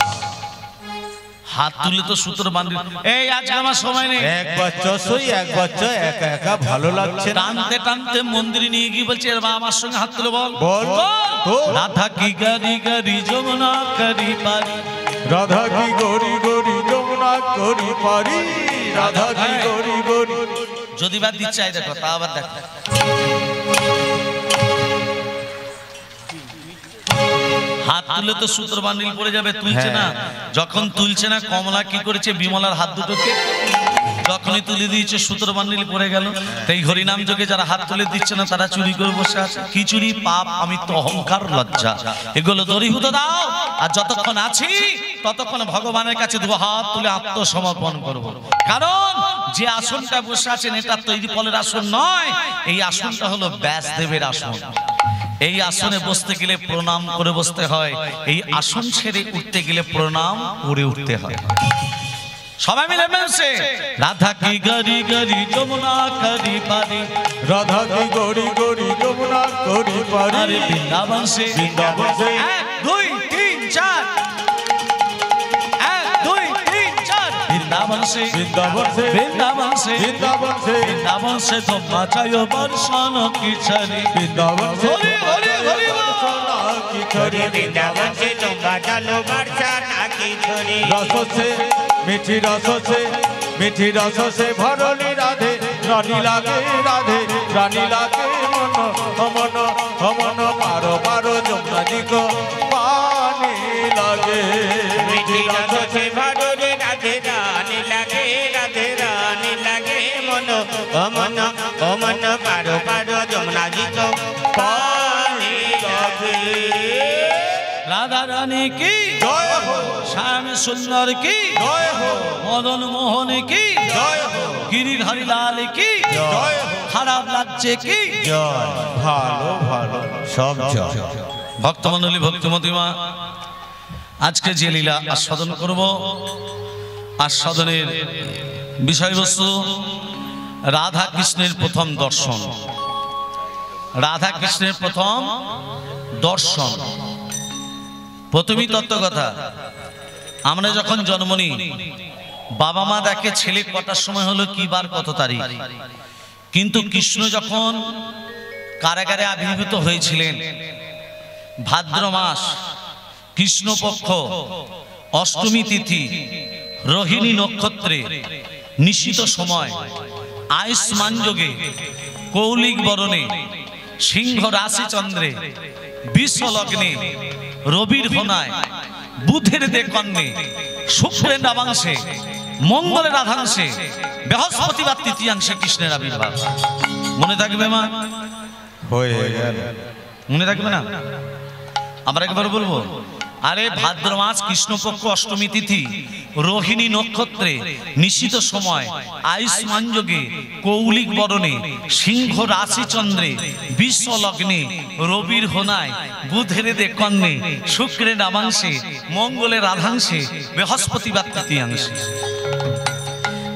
হাত তুলে তো সুতোর বান্ডিল এই আজকে আমার সময় নেই এক বাচ্চা সই এক বাচ্চা একা একা ভালো লাগছে না টানতে টানতে মন্দিরে নিয়ে গিয়ে বলছে এর মা আমার সঙ্গে হাত তুলে বল বল তো রাধা কি গারি গারি যমুনা করি পারি রাধা কি গরি গরি যমুনা করি পারি রাধা কি গরি গরি যদি বা দিচ্ছে আই দেখো তা আবার দেখো হাত তুলে তো সূত্র বান্ডিল পড়ে যাবে তুলছে না যখন তুলছে না কমলা কি করেছে বিমলার হাত দুটোকে যখনই তুলে দিয়েছে সূত্র বান্ডিল পড়ে গেল তাই হরিনাম যোগে যারা হাত তুলে দিচ্ছে না তারা চুরি করে বসে আছে কি চুরি পাপ আমি তো অহংকার লজ্জা এগুলো দরিভূত দাও আর যতক্ষণ আছি ততক্ষণ ভগবানের কাছে দু হাত তুলে আত্মসমর্পণ করব কারণ যে আসনটা বসে আছেন এটা তৈরি ফলের আসন নয় এই আসনটা হলো ব্যাসদেবের আসন এই আসনে বসতে গেলে প্রণাম করে বসতে হয় এই আসন ছেড়ে উঠতে গেলে প্রণাম করে উঠতে হয় সবাই মিলে বলছে রাধা কি গরি গরি যমুনা করি পারি রাধা কি গরি গরি যমুনা করি পারি আরে বৃন্দাবন সে বৃন্দাবন সে 1 2 3 4 1 2 3 4 বৃন্দাবন সে বৃন্দাবন সে বৃন্দাবন সে বৃন্দাবন সে বৃন্দাবন সে তোমা চাইও বর্ষণ কি ছড়ি বৃন্দাবন সে হরি হরি হরি সোনা কি ছড়ি বৃন্দাবন সে তোমরা চলো বর্ষা নাকি ছড়ি রস সে মিঠি রস সে মিঠি রস সে ভরনি রাধে রানী লাগে রাধে রানী লাগে মন অমন অমন পারো পারো যমুনা জি কো পানি লাগে মিঠি রস সে ভরনি রাধে রানী লাগে রাধে রানী লাগে মন অমন অমন পারো পারো যমুনা জি কো পানি লাগে রাধা রানী কি জয় হো শ্যাম সুন্দর কি জয় হো মদন মোহন কি জয় হো গিরিধারী লাল কি জয় হো খারাপ লাগছে কি জয় ভালো ভালো সব জয় ভক্তমণ্ডলী ভক্তিমতিমা আজকে যে লীলা আস্বাদন করব আস্বাদনের বিষয়বস্তু রাধা কৃষ্ণের প্রথম দর্শন রাধা কৃষ্ণের প্রথম দর্শন প্রথমই তত্ত্বকথা আমরা যখন জন্ম নিই বাবা মা দেখে ছেলে কটার সময় হলো কি বার কত তারিখ কিন্তু কৃষ্ণ যখন কারাগারে আবির্ভূত হয়েছিলেন ভাদ্র মাস কৃষ্ণপক্ষ অষ্টমী তিথি রোহিণী নক্ষত্রে নিশিত সময় আয়ুষ্মান যোগে কৌলিক বরণে সিংহ রাশি চন্দ্রে বিশ্ব লগ্নে রবির হোনায় বুধের দেকন্যে শুক্রের নাবাংশে মঙ্গলের আধাংশে বৃহস্পতিবার তৃতীয়াংশে কৃষ্ণের আবির্ভাব মনে থাকবে মা হয়ে গেল মনে থাকবে না আমরা একবার বলবো আরে ভাদ্র মাস কৃষ্ণপক্ষ অষ্টমী তিথি রোহিণী নক্ষত্রে নিশিত সময় আয়ুষ্মান যোগে কৌলিক বরণে সিংহ রাশি চন্দ্রে বিশ্ব লগ্নে রবির হোনায় বুধের কন্যে শুক্রের নামাংশে মঙ্গলের রাধাংশে বৃহস্পতিবার তৃতীয়াংশে।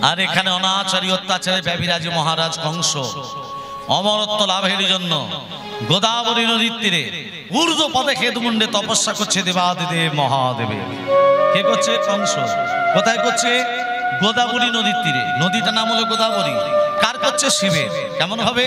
আর এখানে অনাচারী অত্যাচারে ব্যবিরাজ মহারাজ কংস অমরত্ব লাভের জন্য গোদাবরী নদীর তীরে ঊর্ধ্ব পদে খেদমুন্ডে তপস্যা করছে দেবাদিদেব মহাদেবে। কে করছে? কংস। কোথায় করছে? গোদাবরী নদীর তীরে। নদীটার নাম হলো গোদাবরী। কার করছে? শিবের। কেমন ভাবে?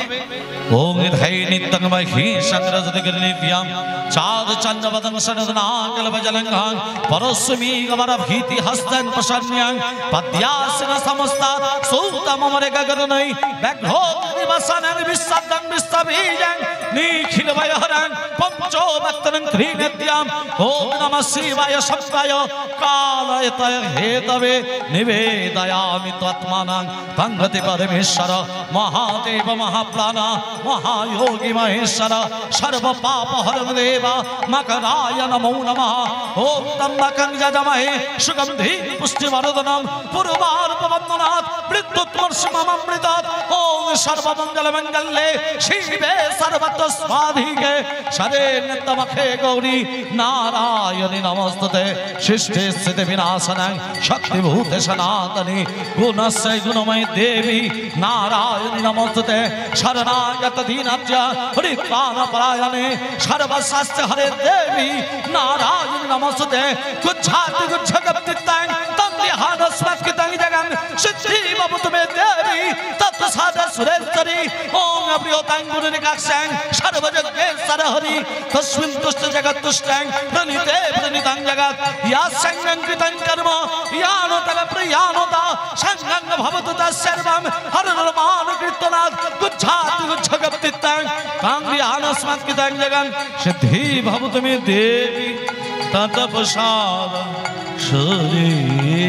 ওম ধাই নিত্যংময় হি সংরজতগির নিত্যম চাঁদ চন্দ্রবদন সনদনা কলবজলঙ্ঘং পরস্মি গমর ভীতি হস্তং প্রসন্ন্যং পদ্যাসন সমস্তাৎ সৌতমমরে গগনৈ ব্যাঘ্রো দিবসনং বিশ্বদং বিশ্ববীজং নিখিল ভয়হরং পঞ্চো ভক্তং ত্রিনিত্যম। ওম নমঃ শিবায় শব্দায় কালয়তয় হেতবে নিবেদয়ামি তৎমানং তঙ্গতি পরমেশ্বর মহাদেব মহাপ্রাণ মহায়োগী মহেশ্বর সর্ব পাপ হরং দেব মকরায় নমো নমঃ। ওম ত্র্যম্বকং যজামহে সুগন্ধি পুষ্টিবর্ধনং পূর্বার্পবন্দনাৎ মৃত্যুর্মৃতৎ। ওম সর্বমঙ্গল মঙ্গলে শিবে সর্বত্র স্বাধিকে শরণ্যতমখে গৌরী নারায়ণী নমস্তুতে সৃষ্টি স্থিতি বিনাশনং শক্তিভূতে সনাতনী গুণস্যৈ গুণময়ী দেবী নারায়ণী নমস্তুতে শরণাগত দীনার্য হরিপ্রাণপরায়ণে সর্বশাস্ত্র হরে দেবী নারায়ণী নমস্তুতে গুচ্ছাতি গুচ্ছগপ্তিত্তাং তং বিহানস্মৎকৃতং জগন সিদ্ধি ভবতু মে দেবী তৎসাদ সুরেশ্বরী। ওম প্রিয়তাং গুণনিকাক্ষাং সর্বযজ্ঞেশ্বর হরি তস্মিন তুষ্ট জগৎ তুষ্টং প্রণীতে প্রণীতং জগৎ ইয়া সংগং কৃতং কর্ম ইয়ানো তব প্রিয়ানোতা সংগং ভবতু তৎসর্বং হরনরমান কীর্তনাৎ গুচ্ছাতি গুচ্ছগপ্তিত্তাং তং বিহানস্মৎকৃতং জগন সিদ্ধি ভবতু মে দেবী তৎপ্রসাদ সুরেশ্বরী।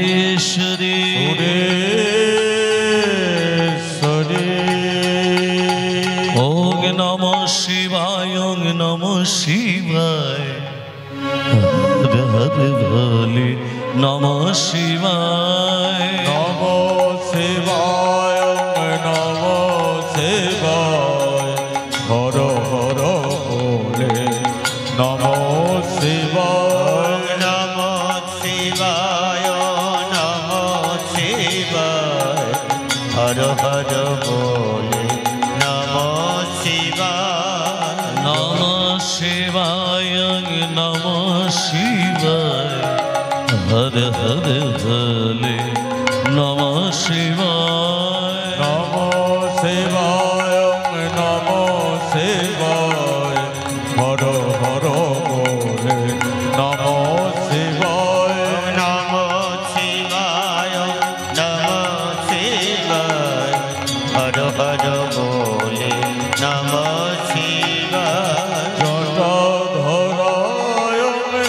ওম নমঃ শিবায় ওম নমঃ শিবায় হর হর ভোলে নমঃ শিবায় নমো শিবায় নমো শিবায় হর হর ভোলে নমো শিবায় নমো শিবায় নমো শিবায় হর হর বলে নমো শিবায়। নমঃ শিবায় নমঃ শিবায় হর হর ভোলে নমঃ শিবায়। নমো শিবায় নমো শিবায় হর হর ভোলে নমো শিবায়। নমো শিবায় নমো শিবায় হর হর বলে নমো শিবায়। জটাধরায়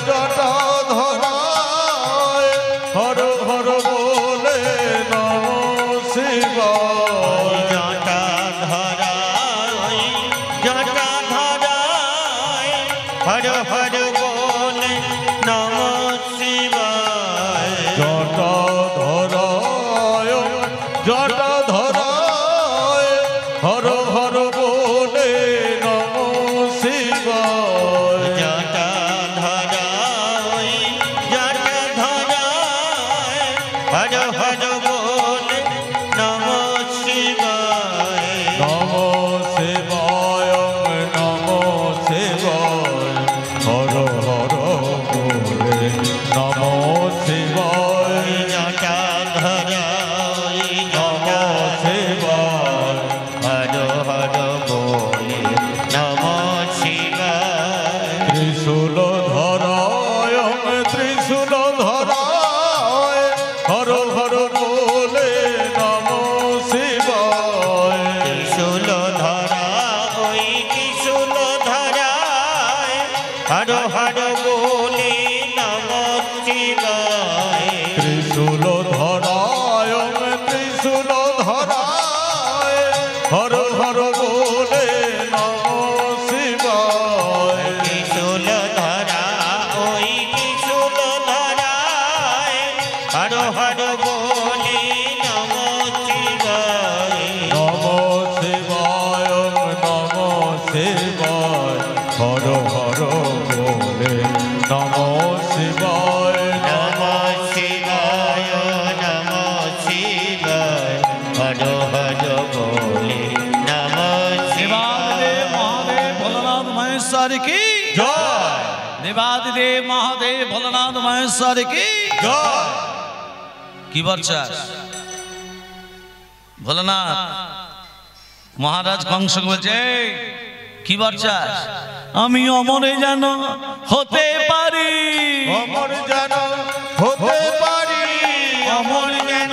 জটাধরায় হর হর বলে নমো শিবায়। জটাধরায় জটাধরায় হর হর বলে নমো শিবায়। জটাধরায় জটাধরায় হর হর বলে নমো শিবায়। জটাধরায় জটাধরায় হর হর বলে নমো শিবায়। নমো শিবায় নমো শিবায় হর হর বলে নমো শিবায়। জটাধরায় নমো শিবায় হর হর বলে নমো শিবায়। ত্রিশূল ধরায় ত্রিশূল ধরায় হর হর বলে নমো শিবায়। ত্রিশূল ধরা ওই ত্রিশূল ধরায় হর হর বলে নমো শিবায়। ত্রিশূল ধরায় ত্রিশূল ধরায় হর হর বলে নমো শিবায়। ত্রিশূল ধরা ওই মহেশ্বর কি জয় দেবাদিদেব মহাদেব ভোলানাথ মহেশ্বর কি জয়। কি বলছাস ভোলানাথ মহারাজ কংস বলছে "এই, কি বলছাস আমি অমরে যেন হতে পারি অমর যেন হতে পারি, অমর যেন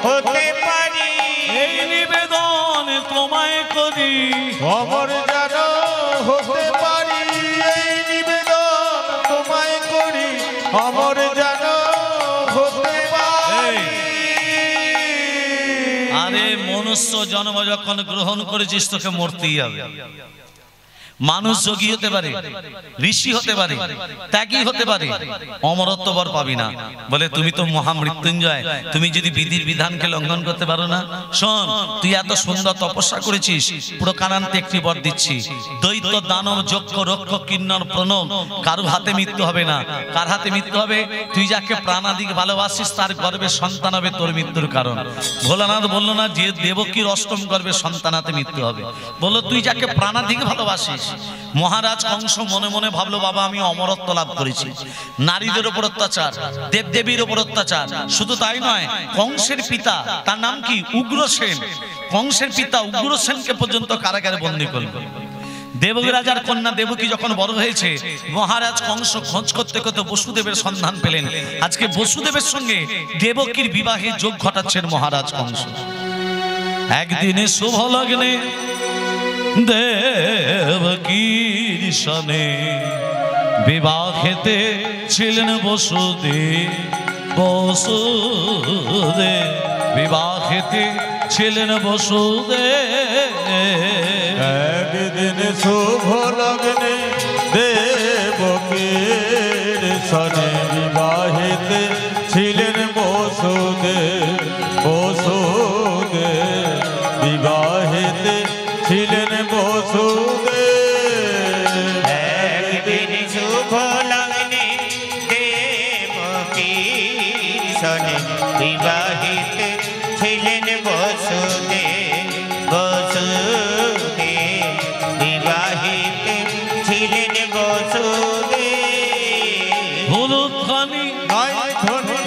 হতে পারি এই নিবেদন তোমায় করি অমর যেন হতে পারি, এই নিবেদন তোমায় করি, অমর যেন হতে পারি। আরে মনুষ্য জন্ম যখন গ্রহণ করেছিস তোকে মরতেই হবে। মানুষ যোগী হতে পারে, ঋষি হতে পারে, ত্যাগী হতে পারে, অমরত্ব বর পাবি না। বলে তুমি তো মহামৃত্যুঞ্জয়, তুমি যদি বিধির বিধানকে লঙ্ঘন করতে পারো না, শোন তুই এত সুন্দর তপস্যা করেছিস, পুরো কানান্তে একটি বর দিচ্ছি, দৈত্য দানব যক্ষ রক্ষ কিন্নর প্রণব কারো হাতে মৃত্যু হবে না। কার হাতে মৃত্যু হবে? তুই যাকে প্রাণাদিক ভালোবাসিস তার গর্ভে সন্তান হবে তোর মৃত্যুর কারণ। ভোলানাথ বলল না যে দেবকীর অষ্টম গর্ভে সন্তান হাতে মৃত্যু হবে, বললো তুই যাকে প্রাণাদিক ভালোবাসিস। মহারাজ কংস মনে মনে ভাবলো বাবা আমি অমরত্ব লাভ করেছি, নারীদের উপর অত্যাচার, দেবদেবীর উপর অত্যাচার, শুধু তাই নয় কংসের পিতা তার নাম কি উগ্রসেন, কংসের পিতা উগ্রসেনকে পর্যন্ত কারাগারে বন্দী করল। দেবকী রাজার কন্যা দেবকী যখন বড় হয়েছে মহারাজ কংস খোঁজ করতে করতে বসুদেবের সন্ধান পেলেন। আজকে বসুদেবের সঙ্গে দেবকীর বিবাহে যোগ ঘটাচ্ছেন মহারাজ কংস। একদিনে শুভ লগ্নে দেবকীর সনে বিবাহেতে ছিলেন বসুদেব, বসুদেব বিবাহেতে ছিলেন বসুদেব। একদিন শুভ লগ্নে দেবকীর সনে বিবাহিতে ছিলেন বসুদেব, বসুদেব বিবাহিতে ছিলেন বসুদেব। একদিন শুভ লগ্নে দেবকীর সনে বিবাহিত ছিলেন বসুদেব, বসুদেব বিবাহিত ছিলেন বসুদেব। হলুদ ধ্বনি নয় ধ্বনি,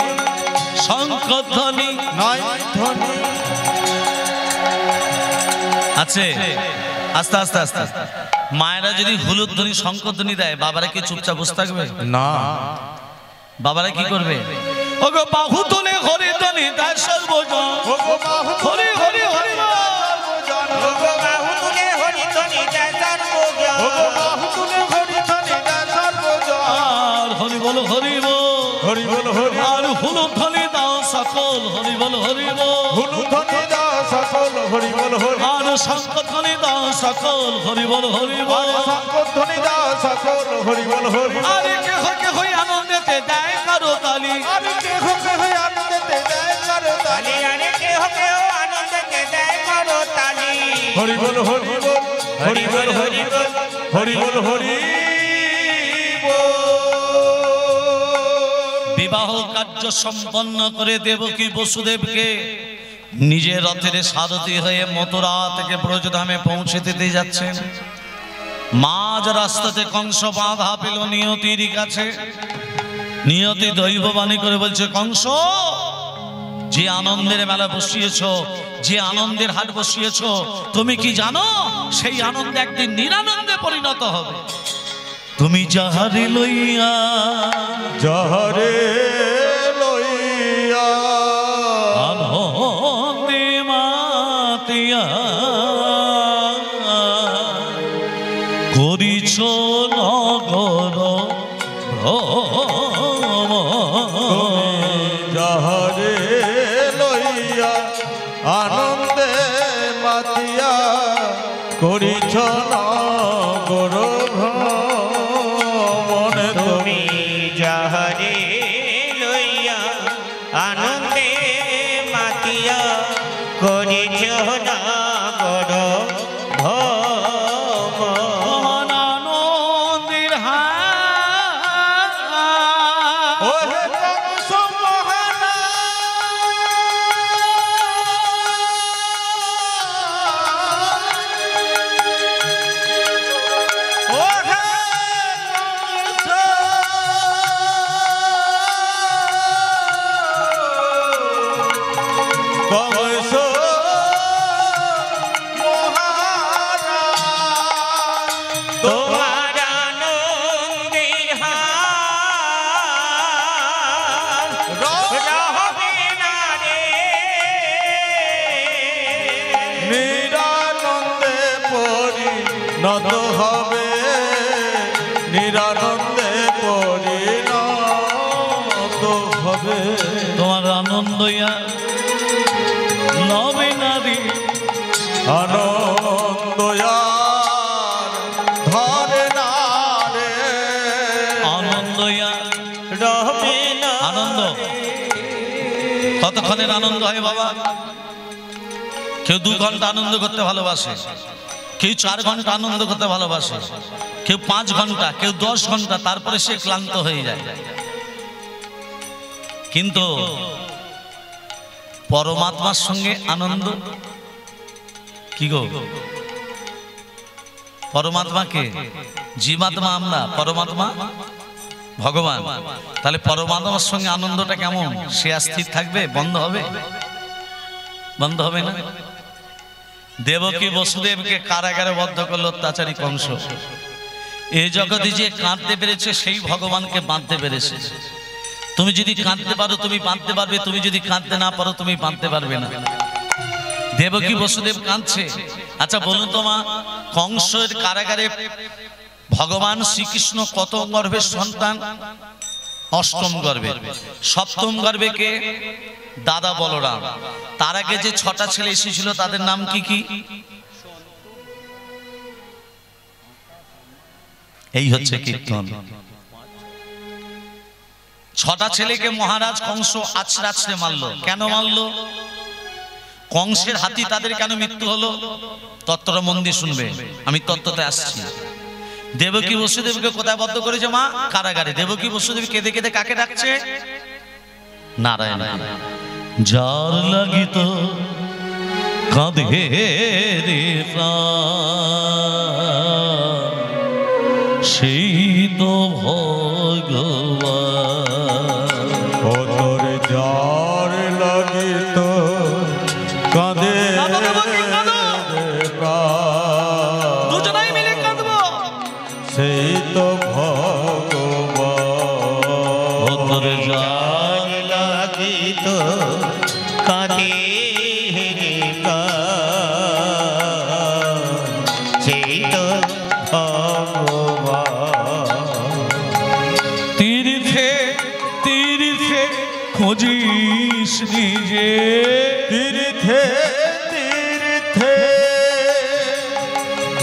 শঙ্খ ধ্বনি নয় ধ্বনি। আছে আস্তে আস্তে আস্তে আস্তে। মায়েরা যদি হলুদ ধ্বনি শঙ্খ ধ্বনি দেয় বাবারা কি চুপচাপ বসে থাকবে? না, বাবারা কি করবে? ওগো বাহু তুলে হরি ধ্বনি দেয় সর্বজন, হরি হরি হরি সর্বজন, ওগো বাহু তুলে হরি ধ্বনি দেয় সর্বজন। বাহু তুলে হরি ধ্বনি দেয় সর্বজন। আর হরি বল হরি বল, হরি বল হরি, আর হলুদ ধ্বনি দাও সকল হরি বল হরি বল, হলুদ ধ্বনি দাও সকল হরি বল হরি, আর শঙ্খ ধ্বনি দাও সকল হরি বল হরি বল। শঙ্খ ধ্বনি দাও সকল হরি বল হরি। আরে কেহ কেহ আনন্দেতে দেয় কারো তালি, আরে কেহ কেহ আনন্দেতে দেয় কারো তালি, আরে কেহ কেহ আনন্দেতে দেয় করো তালি। হরি বল হরি বল, হরি বল হরি বল, হরি বল হরি বল। বিবাহ কার্য সম্পন্ন করে দেবকী বসুদেবকে নিজের রথের সারথি হয়ে মথুরা থেকে ব্রজধামে পৌঁছে দিতে যাচ্ছেন। মাঝ রাস্তাতে কংস বাধা পেল নিয়তির কাছে। নিয়তি দৈববাণী করে বলছে কংস যে আনন্দের মেলা বসিয়েছ, যে আনন্দের হাট বসিয়েছ, তুমি কি জানো সেই আনন্দ একদিন নিরানন্দে পরিণত হবে। তুমি যাহারে লইয়া যাহারে লইয়া আনন্দে মাতিয়া করিছ নগর ভ্রমণ। যাহারে লইয়া আনন্দে মাতিয়া করিছ নগর ভ্রমণ। তুমি যাহারে লইয়া আনন্দে মাতিয়া করিছ নগর ভ্রমণ। মহান আনন্দের হাট ওহে কংস মহানা, ওহে তোমার আনন্দের হার রহবে না রে নিরানন্দে পরিণত হবে, নিরানন্দে পরিণত হবে। তোমার আনন্দয়া লবে নারী আনন্দয়ার ধরে না রে, আনন্দয়া রহবে না আনন্দ কতক্ষণের আনন্দ হয় বাবা? কেউ 2 ঘন্টা আনন্দ করতে ভালোবাসে, কেউ 4 ঘন্টা আনন্দ করতে ভালোবাসে, কেউ 5 ঘন্টা, কেউ 10 ঘন্টা, তারপরে সে ক্লান্ত হয়ে যায়। কিন্তু পরমাত্মার সঙ্গে আনন্দ কি গো? পরমাত্মাকে জীবাত্মা আমরা, পরমাত্মা ভগবান। তাহলে পরমাত্মার সঙ্গে আনন্দটা কেমন? সে স্থির থাকবে? বন্ধ হবে? বন্ধ হবে না। দেবকী বসুদেবকে কারাগারে বদ্ধ করলো অত্যাচারী কংস। এই জগতে যে কাঁদতে পেরেছে সেই ভগবানকে বাঁধতে পেরেছে। তুমি যদি কাঁদতে পারো তুমি বাঁধতে পারবে, তুমি যদি কাঁদতে না পারো তুমি বাঁধতে পারবে না। দেবকী বসুদেব কাঁদছে। আচ্ছা বলুন তো মা, কংসের কারাগারে ভগবান শ্রীকৃষ্ণ কত গর্ভের সন্তান? 8ম গর্ভে। 7ম গর্ভে কে? দাদা বলরাম। তার আগে যে 6টা ছেলে এসেছিল তাদের নাম কি কি? এই হচ্ছে কীর্তন। 6টা ছেলেকে মহারাজ কংস আছড়ে আছড়ে মারলো। কেন মারলো? কংসের হাতি তাদের কেন মৃত্যু হলো? তত্ত্বটা মন দিয়ে শুনবে, আমি তত্ত্বতে আসছি। দেবকী বসুদেবকে কোথায় বদ্ধ করেছে মা? কারাগারে। দেবকী বসুদেব কেঁদে কেঁদে কাকে ডাকছে? নারায়ণ। যার লাগিত কাঁদে রে প্রাণ, সেই তো ভগবান। ও তোর যার লাগিত কাঁদে দুজনাই মিলে কাঁদবো, সেই তো ভগবান। ও তোর যার লাগিত কাঁদে সেই তো ভগবান। তীর্থে তীর্থে খোঁজিস নিজে, তীর্থে তীর্থে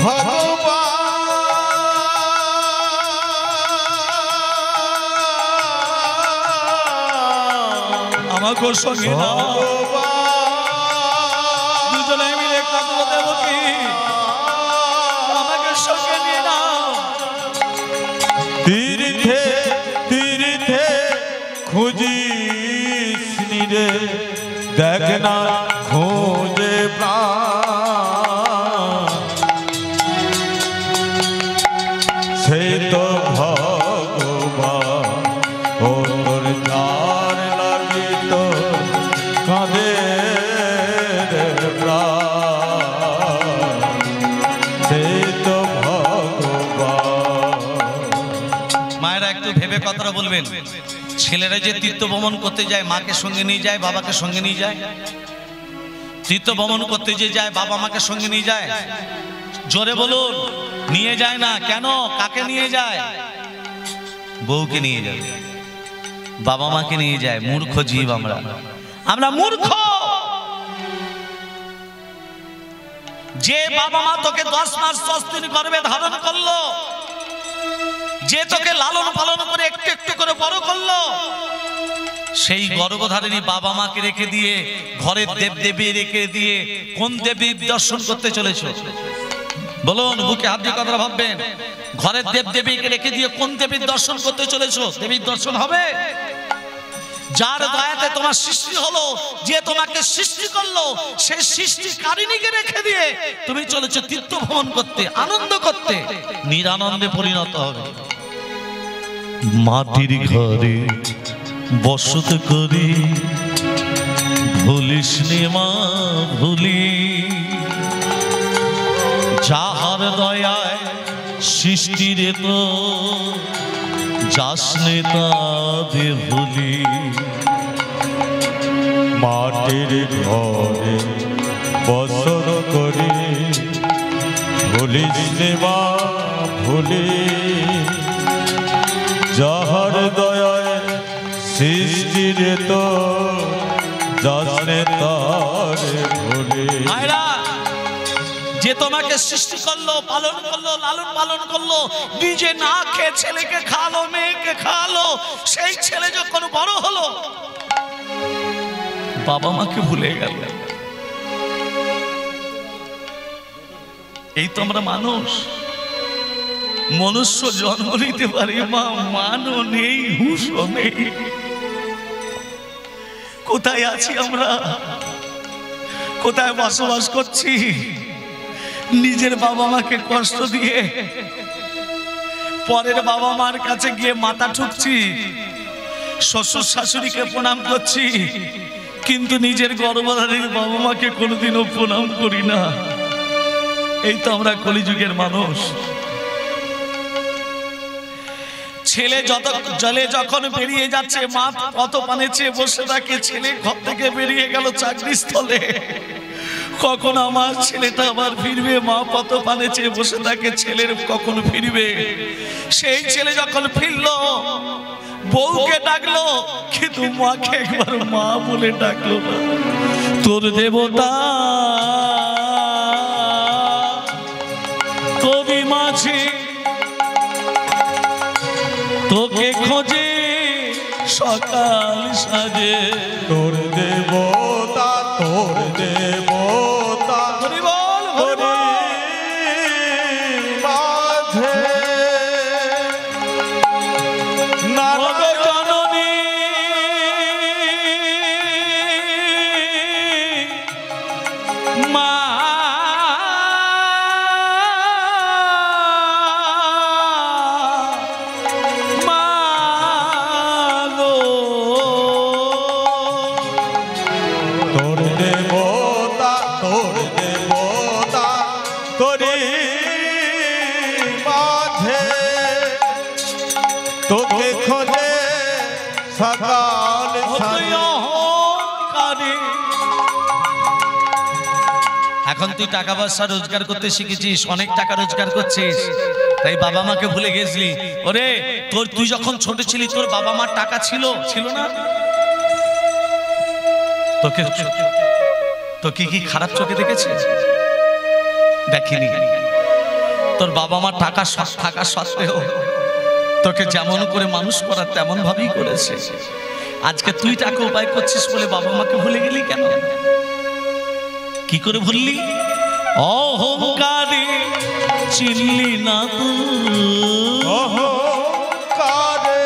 ভগবান আমাকে সঙ্গে নাও, দুজনে মিলে কাঁদবো দেবকী, আমাকে সঙ্গে নিয়ে নাও। তীর্থে তীর্থে খুঁজিস রে, দেখ না খোঁজে প্রাণ, সে তো ভগবান। ও তোর যার লাগিত কাঁদে রে প্রাণ, সে তো ভগবান। মায়েরা একটু ভেবে কথাটা বলবেন। ছেলেরা যে তীর্থ ভ্রমণ করতে যায় মাকে সঙ্গে নিয়ে যায়, বাবাকে সঙ্গে নিয়ে যায়। তীর্থ ভ্রমণ করতে যে যায় বাবা মাকে সঙ্গে নিয়ে যায়। জোরে বলুন, নিয়ে যায় না কেন? কাকে নিয়ে যায়? বউকে নিয়ে যায়, বাবা মাকে নিয়ে যায়। মূর্খ জীব আমরা, আমরা মূর্খ। যে বাবা মা তোকে 10 মাস 10 দিন গর্ভে ধারণ করলো, যে তোকে লালন পালন করে একটু একটু করে বড় করলো, সেই গর্ভধারিণী বাবা মাকে রেখে দিয়ে ঘরের দেবদেবী রেখে দিয়ে কোন দেবীর দর্শন করতে চলেছো? বলুন, বুকে হাত দিয়ে কথা ভাববেন। ঘরের দেবদেবীকে রেখে দিয়ে কোন দেবীর দর্শন করতে চলেছো? দেবীর দর্শন হবে? যার দয়াতে তোমার সৃষ্টি হলো, যে তোমাকে সৃষ্টি করলো, সেই সৃষ্টিকারিণীকে রেখে দিয়ে তুমি চলেছো তীর্থ ভ্রমণ করতে, আনন্দ করতে। নিরানন্দে পরিণত হবে। মাটির ঘরে বসত করি, ভুলিস নে মা ভুলি, যাহার দয়ায় সৃষ্টির তো যাস নেতা দে ভুলি মাটির ঘরে বসর করি ভুলিস নে মা ভুলি যাহার দয়ায় সৃষ্টির তো যাস নেতা দে ভুলি। যে তোমাকে সৃষ্টি করলো, পালন করলো, লালন পালন করলো, নিজে না খেয়ে ছেলেকে খালো, মেয়েকে খালো, সেই ছেলে যখন বড় হলো বাবা মাকে ভুলে গেল। এই তো আমরা মানুষ, মনুষ্য জন্ম নিতে পারি, মা মানও নেই, হুঁশও নেই। কোথায় আছি আমরা, কোথায় বসবাস করছি? নিজের বাবা মাকে কষ্ট দিয়ে পরের বাবা মার কাছে গিয়ে মাথা ঠুকছি, শ্বশুর শাশুড়িকে প্রণাম করছি, কিন্তু নিজের গর্ভধারীর বাবা মাকে কোনোদিনও প্রণাম করি না। এই তো আমরা কলিযুগের মানুষ। ছেলে জলে যখন বেরিয়ে যাচ্ছে, মা কত পানে চেয়ে বসে থাকে। ছেলে ঘর থেকে বেরিয়ে গেল চাকরি স্থলে, কখন আমার ছেলেটা আবার ফিরবে? মা কত পানে চেয়ে বসে থাকে, ছেলের কখন ফিরবে। সেই ছেলে যখন ফিরলো, বউকে ডাকলো, কিন্তু মাকে একবার মা বলে ডাকলো না। তোর দেবতা কবি মাঝি তোকে খোঁজে সকাল সাজে। তোর দেবতা, তোর দেবতা মাঝে জননী মা তোকে খোঁজে সকাল সাজে। এখন তুই টাকা পয়সা রোজগার করতে শিখেছিস, অনেক টাকা রোজগার করছিস, তাই বাবা মাকে ভুলে গেছিলি। ওরে তুই যখন ছোট ছিলি তোর বাবা মার টাকা ছিল না? তোকে কি খারাপ চোখে দেখেছে? দেখিনি। তোর বাবা মার টাকা থাকা সত্ত্বেও তোকে যেমন করে মানুষ করার তেমন ভাবেই করেছে। আজকে তুই টাকা উপায় করছিস বলে বাবা মাকে ভুলে গেলি কেন? কি করে ভুললি? অহংকারে চিনলি না তুই, অহংকারে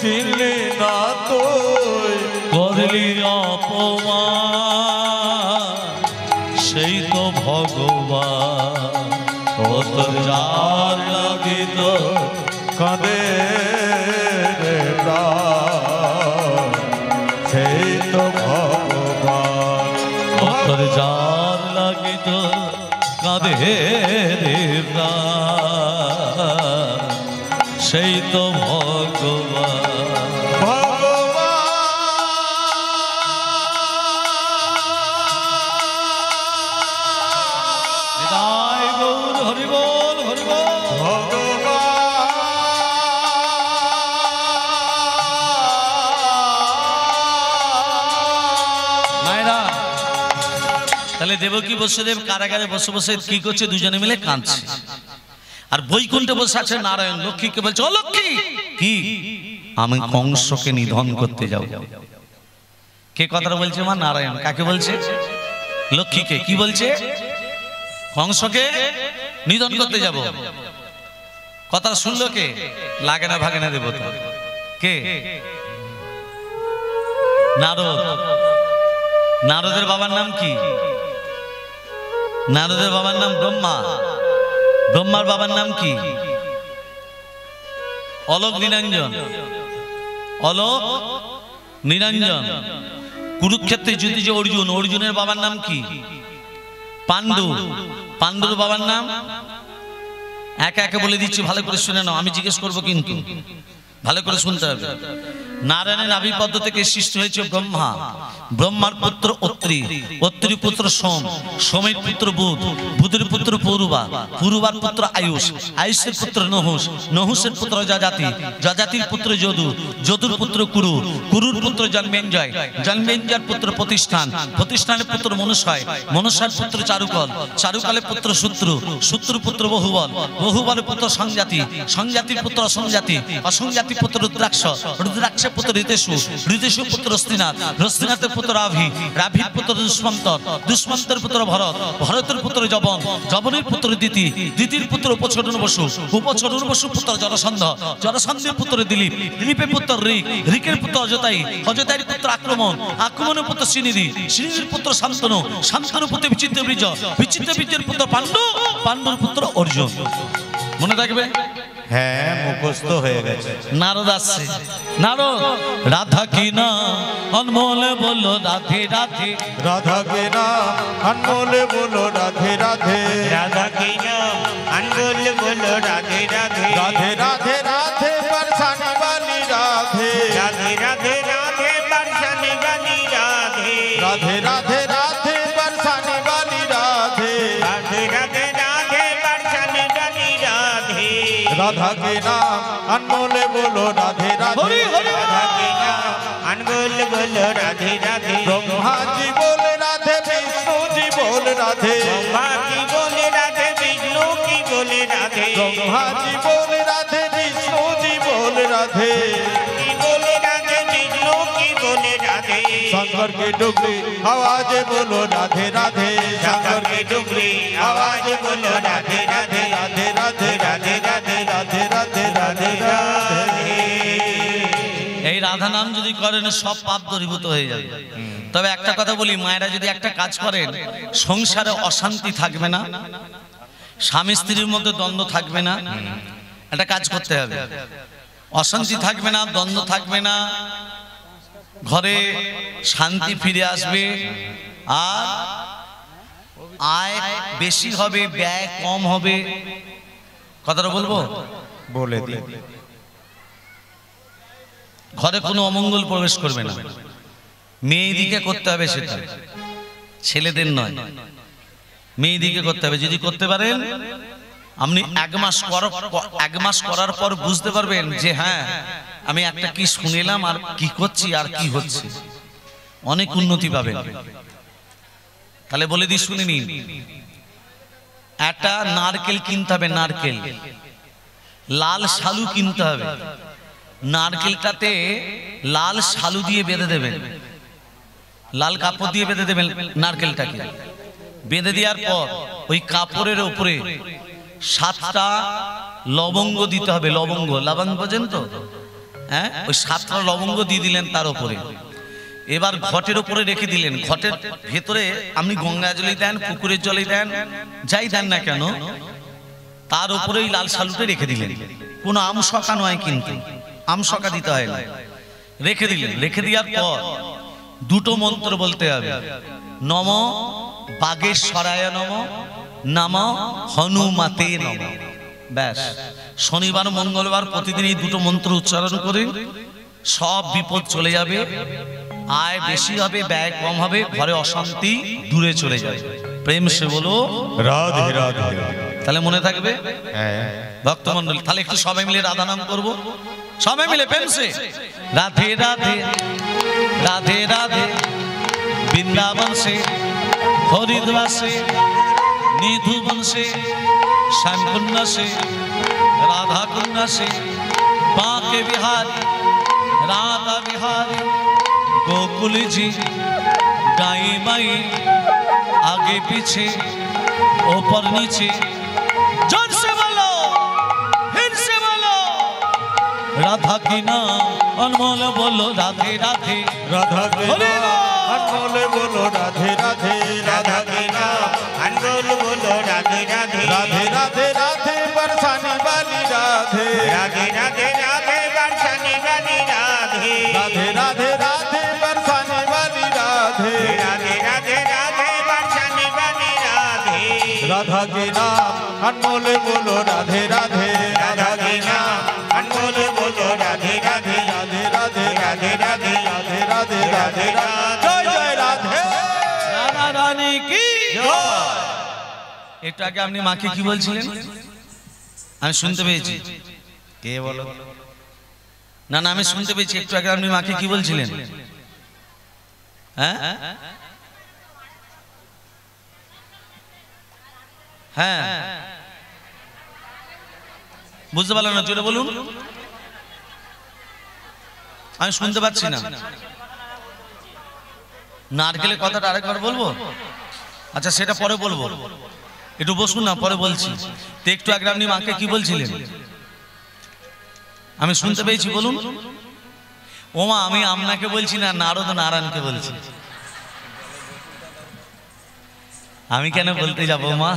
চিনলি না তুই, করলি অপমান সেই তো ভগবান। কত যার লাগিত কাঁদে রে প্রাণ, সেই তো ভগবান। কত যার লাগিত কাঁদে রে প্রাণ, সেই তো ভগবান। তাহলে দেবকী বসুদেব কারাগারে বসে বসে কি করছে? দুজনে মিলে কাঁদছে। আর বৈকুণ্ঠে বসে আছে নারায়ণ। লক্ষ্মীকে বলছে, ও লক্ষ্মী, কি আমি কংসকে নিধন করতে যাব। কে কথাটা বলছে? মা নারায়ণ। কাকে বলছে? লক্ষ্মীকে। কি বলছে? কংসকে নিধন করতে যাব। কথাটা শুনলো কে? লাগে না ভাগে না দেবতা। কে? নারদ। নারদের বাবার নাম কি? নারদের বাবার নাম ব্রহ্মা। ব্রহ্মার বাবার নাম কি? অলোক নিরঞ্জন। অলোক নিরঞ্জন। কুরুক্ষেত্রে যুদ্ধে যে অর্জুন, অর্জুনের বাবার নাম কি? পাণ্ডু। পাণ্ডুর বাবার নাম? একে একে বলে দিচ্ছি, ভালো করে শুনে নাও, আমি জিজ্ঞেস করবো কিন্তু ভালো করে শুনতে হবে। নারায়ণের নাভি পদ্ম থেকে সৃষ্টি হয়েছে ব্রহ্মা। ব্রহ্মার পুত্র অত্রি, অত্রির পুত্র সোম, সোমের পুত্র বুধ, বুধের পুত্র পৌরবা, পৌরবার পুত্র আয়ুষ, আয়ুষের পুত্র নহুষ, নহুষের পুত্র যজাতি, যজাতির পুত্র যদু, যদুর পুত্র কুরু, কুরুর পুত্র জন্মেঞ্জয়, জন্মেঞ্জয়ের পুত্র প্রতিষ্ঠান, প্রতিষ্ঠানের পুত্র মনুষ্য়, মনুষ্যের পুত্র চারুকল, চারুকালের পুত্র শত্রু, শত্রুর পুত্র বহুবল, বহুবলের পুত্র সংজাতি, সংজাতির পুত্র অসংজাতি, অসংজাতির পুত্র রুদ্রাক্ষ, রুদ্রাক্ষের পুত্র ঋতেশু, ঋতেশুর পুত্র রস্তিনাথ, রস্তিনাথের পুত্র রাভি, রাভির পুত্র দুষ্মন্তর, দুষ্মন্তের পুত্র ভরত, ভরতের পুত্র জবন, জবনের পুত্র দিতি, দিতির পুত্র উপচরণ বসু, উপচরণ বসু পুত্র জরাসন্ধ, জরাসন্ধের পুত্র দিলীপ, দিলীপের পুত্র ঋক, ঋকের পুত্র অজতাই, অজতাইয়ের পুত্র আক্রমণ, আক্রমণের পুত্র শ্রীনিধি, শ্রীনিধির পুত্র শান্তনু, শান্তনুর পুত্র বিচিত্র বীর্য, বিচিত্র বীর্যের পুত্র পাণ্ডু, পাণ্ডুর পুত্র অর্জুন। মনে থাকবে? হ্যাঁ, মুখস্থ হয়ে গেছে। নারদ আসছে। নারদ, রাধা কি না অনমোলে বললো রাধে রাধে, রাধা के नाम अनमोल बोलो राधे राधे, राधा की नाम अनमोल बोलो राधे राधे, राधे राधे राधे बरसाने वाली राधे, राधे राधे राधे बरसाने वाली राधे, राधे राधे राधे बरसाने वाली राधे, राधे राधे राधे बरसाने वाली राधे, राधा के नाम अनमोल बोलो राधे राधे, हरि हरि राधा के नाम अनमोल बोलो राधे राधे, ब्रह्मा जी बोले राधे, विष्णु जी बोले राधे, ब्रह्मा की बोले राधे, विष्णु की बोले राधे, ब्रह्मा जी बोले राधे, विष्णु जी बोले राधे, की बोले राधे, विष्णु की बोले राधे, शंकर की डुगरी आवाज बोलो राधे राधे, शंकर की डुगरी आवाज बोलो राधे राधे, राधे राधे राधे राधे राधे राधे राधे राधे। এই রাধা নাম যদি করেন সব পাপ দূরীভূত হয়ে যাবে। তবে একটা কথা বলি, মায়েরা যদি একটা কাজ করেন, সংসারে অশান্তি থাকবে না, স্বামী স্ত্রীর মধ্যে দ্বন্দ্ব থাকবে না। একটা কাজ করতে হবে, অশান্তি থাকবে না, দ্বন্দ্ব থাকবে না, ঘরে শান্তি ফিরে আসবে, আর আয় বেশি হবে, ব্যয় কম হবে। কথাটা বলবো, बोले दी ঘরে কোনো অমঙ্গল প্রবেশ করবে না। মেয়েদিকে করতে হবে সেটা, ছেলেদের নয়, মেয়েদিকে করতে হবে। যদি করতে পারেন, আপনি এক মাস করার পর বুঝতে পারবেন যে হ্যাঁ, আমি একটা কি শুনিলাম আর কি করছি আর কি হচ্ছে, অনেক উন্নতি পাবেন। তাহলে বলে দিই, শুনে নিন। একটা নারকেল কিনতে হবে, নারকেল, লাল শালু কিনতে হবে। নারকেলটাতে লাল শালু দিয়ে বেঁধে দেবেন, লাল কাপড় দিয়ে বেঁধে দেবেন নারকেলটাকে। বেঁধে দেওয়ার পর ওই কাপড়ের উপরে 7টা লবঙ্গ দিতে হবে। লবঙ্গ, লবঙ্গ বোঝেন তো? হ্যাঁ, ওই 7টা লবঙ্গ দিয়ে দিলেন তার উপরে। এবার ঘটের উপরে রেখে দিলেন। ঘটের ভেতরে আপনি গঙ্গা জলই দেন, পুকুরের জলই দেন, যাই দেন না কেন, তার উপরে ওই লাল শালুটা রেখে দিলেন। কোনো আমশকা নয়, কিন্তু আমশকা দিতে হয় না। রেখে দিলেন। রেখে দেওয়ার পর 2টো মন্ত্র বলতে হবে। নম বাগেশ্বরায় নম, নম হনুমাতে নম। ব্যাস, শনিবার মঙ্গলবার প্রতিদিন এই 2টো মন্ত্র উচ্চারণ করে সব বিপদ চলে যাবে। আয় বেশি হবে, ব্যয় কম হবে, ঘরে অশান্তি দূরে চলে যাবে। প্রেম সে বলো राधे राधे। তাহলে মনে থাকবে হ্যাঁ, ভক্তমন্ডল। তাহলে একটু সবাই মিলে রাধা নাম করব, সবাই মিলে প্রেম সে রাধে রাধে রাধে রাধে। বৃন্দাবন से हरिद्वार से निधुवन से श्यामकुंड से राधा कुंड से बांके बिहारी राधा बिहारी गोकुल जी गाई माई आगे पीछे ऊपर नीचे। जोर से बोलो, फिर से बोलो, রাধা কি নাম অনমোল বলো রাধে রাধে রাধা কে अनमोल बोलो राधे राधे राधा के नाम अनमोल बोलो राधे राधे राधे राधे राधे बरसाने वाली राधे राधे राधे राधे बरसाने वाली राधे राधे राधे राधे बरसाने वाली राधे राधे राधे राधे बरसाने वाली राधे राधा के नाम अनमोल बोलो राधे राधे राधा के नाम अनमोल बोलो राधे राधे राधे राधे राधे राधे राधे राधे राधे जय जय राधे রাধা রানী কি একটু আগে আপনি মাকে কি বলছিলেন আমি শুনতে পেয়েছি কে বলো না না আমি শুনতে পেয়েছি একটু আগে আপনি মাকে কি বলছিলেন হ্যাঁ হ্যাঁ বুঝতে পারলাম না জোরে বলুন আমি শুনতে পাচ্ছি না নারকেলের কথাটা আরেকবার বলবো আচ্ছা সেটা পরে বলবো একটু বসুন না পরে বলছি তো একটু আগে আপনি মাকে কি বলছিলেন আমি শুনতে পেয়েছি বলুন ওমা আমি আপনাকে বলছি না নারদ নারায়ণকে বলছি আমি কেন বলতে যাব মা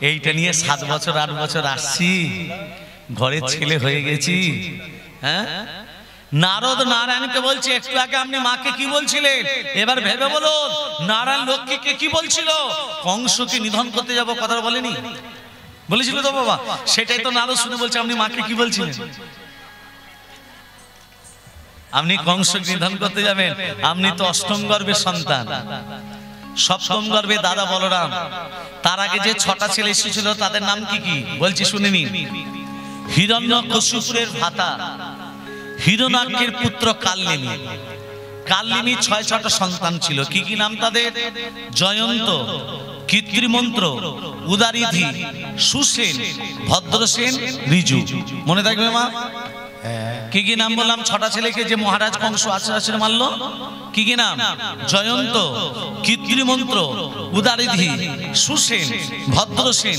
এইটা নিয়ে 7 বছর 8 বছর আসছি ঘরের ছেলে হয়ে গেছি হ্যাঁ নারদ নারায়ণকে বলছি একটু আগে আপনি মাকে কি বলছিলেন এবার ভেবে বলুন নারায়ণ লক্ষ্মীকে কি বলছিল কংসকে নিধন করতে যাব কথা বলেনি বলেছিল তো বাবা সেটাই তো নারদ শুনে বলছে আপনি মাকে কি বলছিলেন আপনি কংসকে নিধন করতে যাবেন আপনি তো অষ্টম গর্ভের সন্তান সপ্তম গর্ভে দাদা বলরাম তার আগে যে 6টা ছেলে এসেছিল তাদের নাম কি কি বলছি শুনে নিন হিরণ্যকশিপুরের ভ্রাতা হিরণ্যাক্ষের পুত্র কাল্লিনী কাল্লিনী 6টা সন্তান ছিল কি কি নাম তাদের জয়ন্ত কৃত্রিমন্ত্র উদারিধি সুসেন ভদ্রসেন ঋজু মনে থাকবে মা কি কি নাম বললাম 6টা ছেলেকে যে মহারাজ কংস আছড়ে মারলো কি কি নাম জয়ন্ত কৃত্রিমন্ত্র উদারিধি সুসেন ভদ্রসেন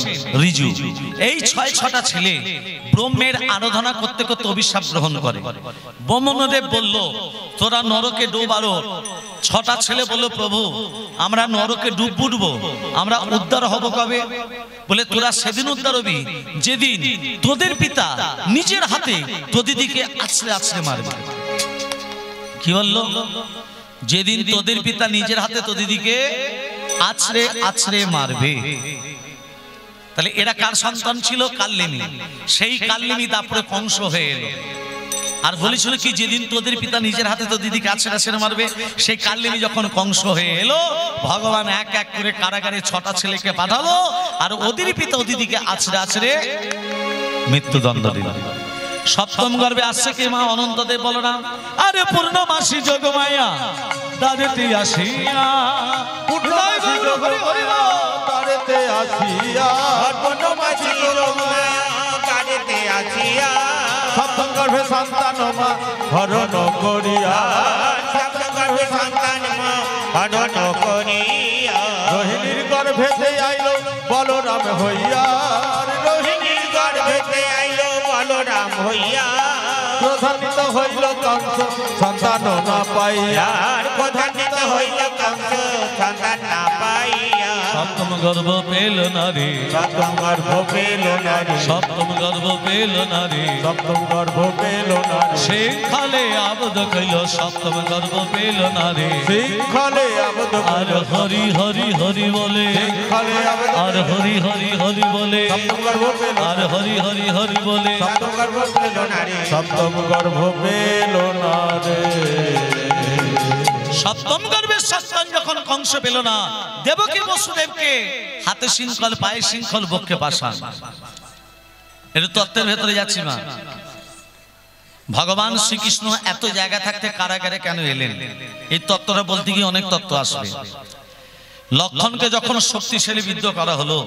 ঋজু এই 6টা ছেলে ব্রহ্মের আরাধনা করতে করতে অভিশাপ গ্রহণ করে ব্রহ্মদেব বলল তোরা নরকে ডুবারো 6টা ছেলে বলল প্রভু আমরা নরকে ডুববো আমরা উদ্ধার হব কবে বলে তোরা সেদিন উদ্ধার হবি যেদিন তোদের পিতা নিজের হাতে তোদিদিকে আছড়ে আছড়ে মারবে কি বললো যেদিন তোদের পিতা নিজের হাতে তোদিদিকে আছড়ে আছড়ে মারবে তাহলে এরা কার সন্তান ছিল কাল্লিনী সেই কাল্লিনী তারপরে কংস হয়ে এলো আর বলেছিল কি যেদিন তোদের পিতা নিজের হাতে তো দিদিকে আছড়ে আছড়ে মারবে সেই কাল্লিনী যখন কংস হয়ে এলো ভগবান এক এক করে কারাগারে 6টা ছেলেকে পাঠালো আর ওদের পিতা ও দিদিকে আছড়ে আছড়ে মৃত্যুদণ্ড দিল সপ্তম গর্ভে আসছে কে মা অনন্তদেব বলরাম আরে পূর্ণমাসী যোগমায়া দাদেতে আসিয়া পূর্ণমাসী যোগমায়া দাদেতে আসিয়া পূর্ণমাসী যোগমায়া দাদেতে আসিয়া সপ্তম গর্ভে সন্তান মা হরণ করিয়া সপ্তম গর্ভে সন্তান মা হরণ করিয়া রোহিণীর গর্ভেতে আইলো বলরাম হইয়া রোহিণীর গর্ভেতে আইলো বলরাম হইয়া প্রধানিত হইল কংস সন্তান না পাইয়া প্রধানিত হইল কংস সন্তান না পাইয়া সপ্তম গর্ভ পেল নারী সপ্তম গর্ভ পেল নারী সপ্তম গর্ভ পেল নারী সপ্তম গর্ভ পেল নারী শিখালে আবদ কইল সপ্তম গর্ভ পেল নারী শিখালে আবদ আর হরি হরি হরি বলে শিখালে আবদ আর হরি হরি হরি বলে সপ্তম গর্ভ পেল আর হরি হরি হরি বলে সপ্তম গর্ভ পেল নারী সপ্তম গর্ভ পেল নারী সপ্তম গর্ভের সন্তান যখন কংস পেল না দেবকী বসুদেবকে হাতে শৃঙ্খল পায়ে শৃঙ্খল বক্ষে পাশান এটা তত্ত্বের ভেতরে যাচ্ছি মা ভগবান শ্রীকৃষ্ণ এত জায়গা থাকতে কারাগারে কেন এলেন এই তত্ত্বটা বলতে গিয়ে অনেক তত্ত্ব আসবে লক্ষণকে যখন শক্তিশালী বিদ্ধ করা হলো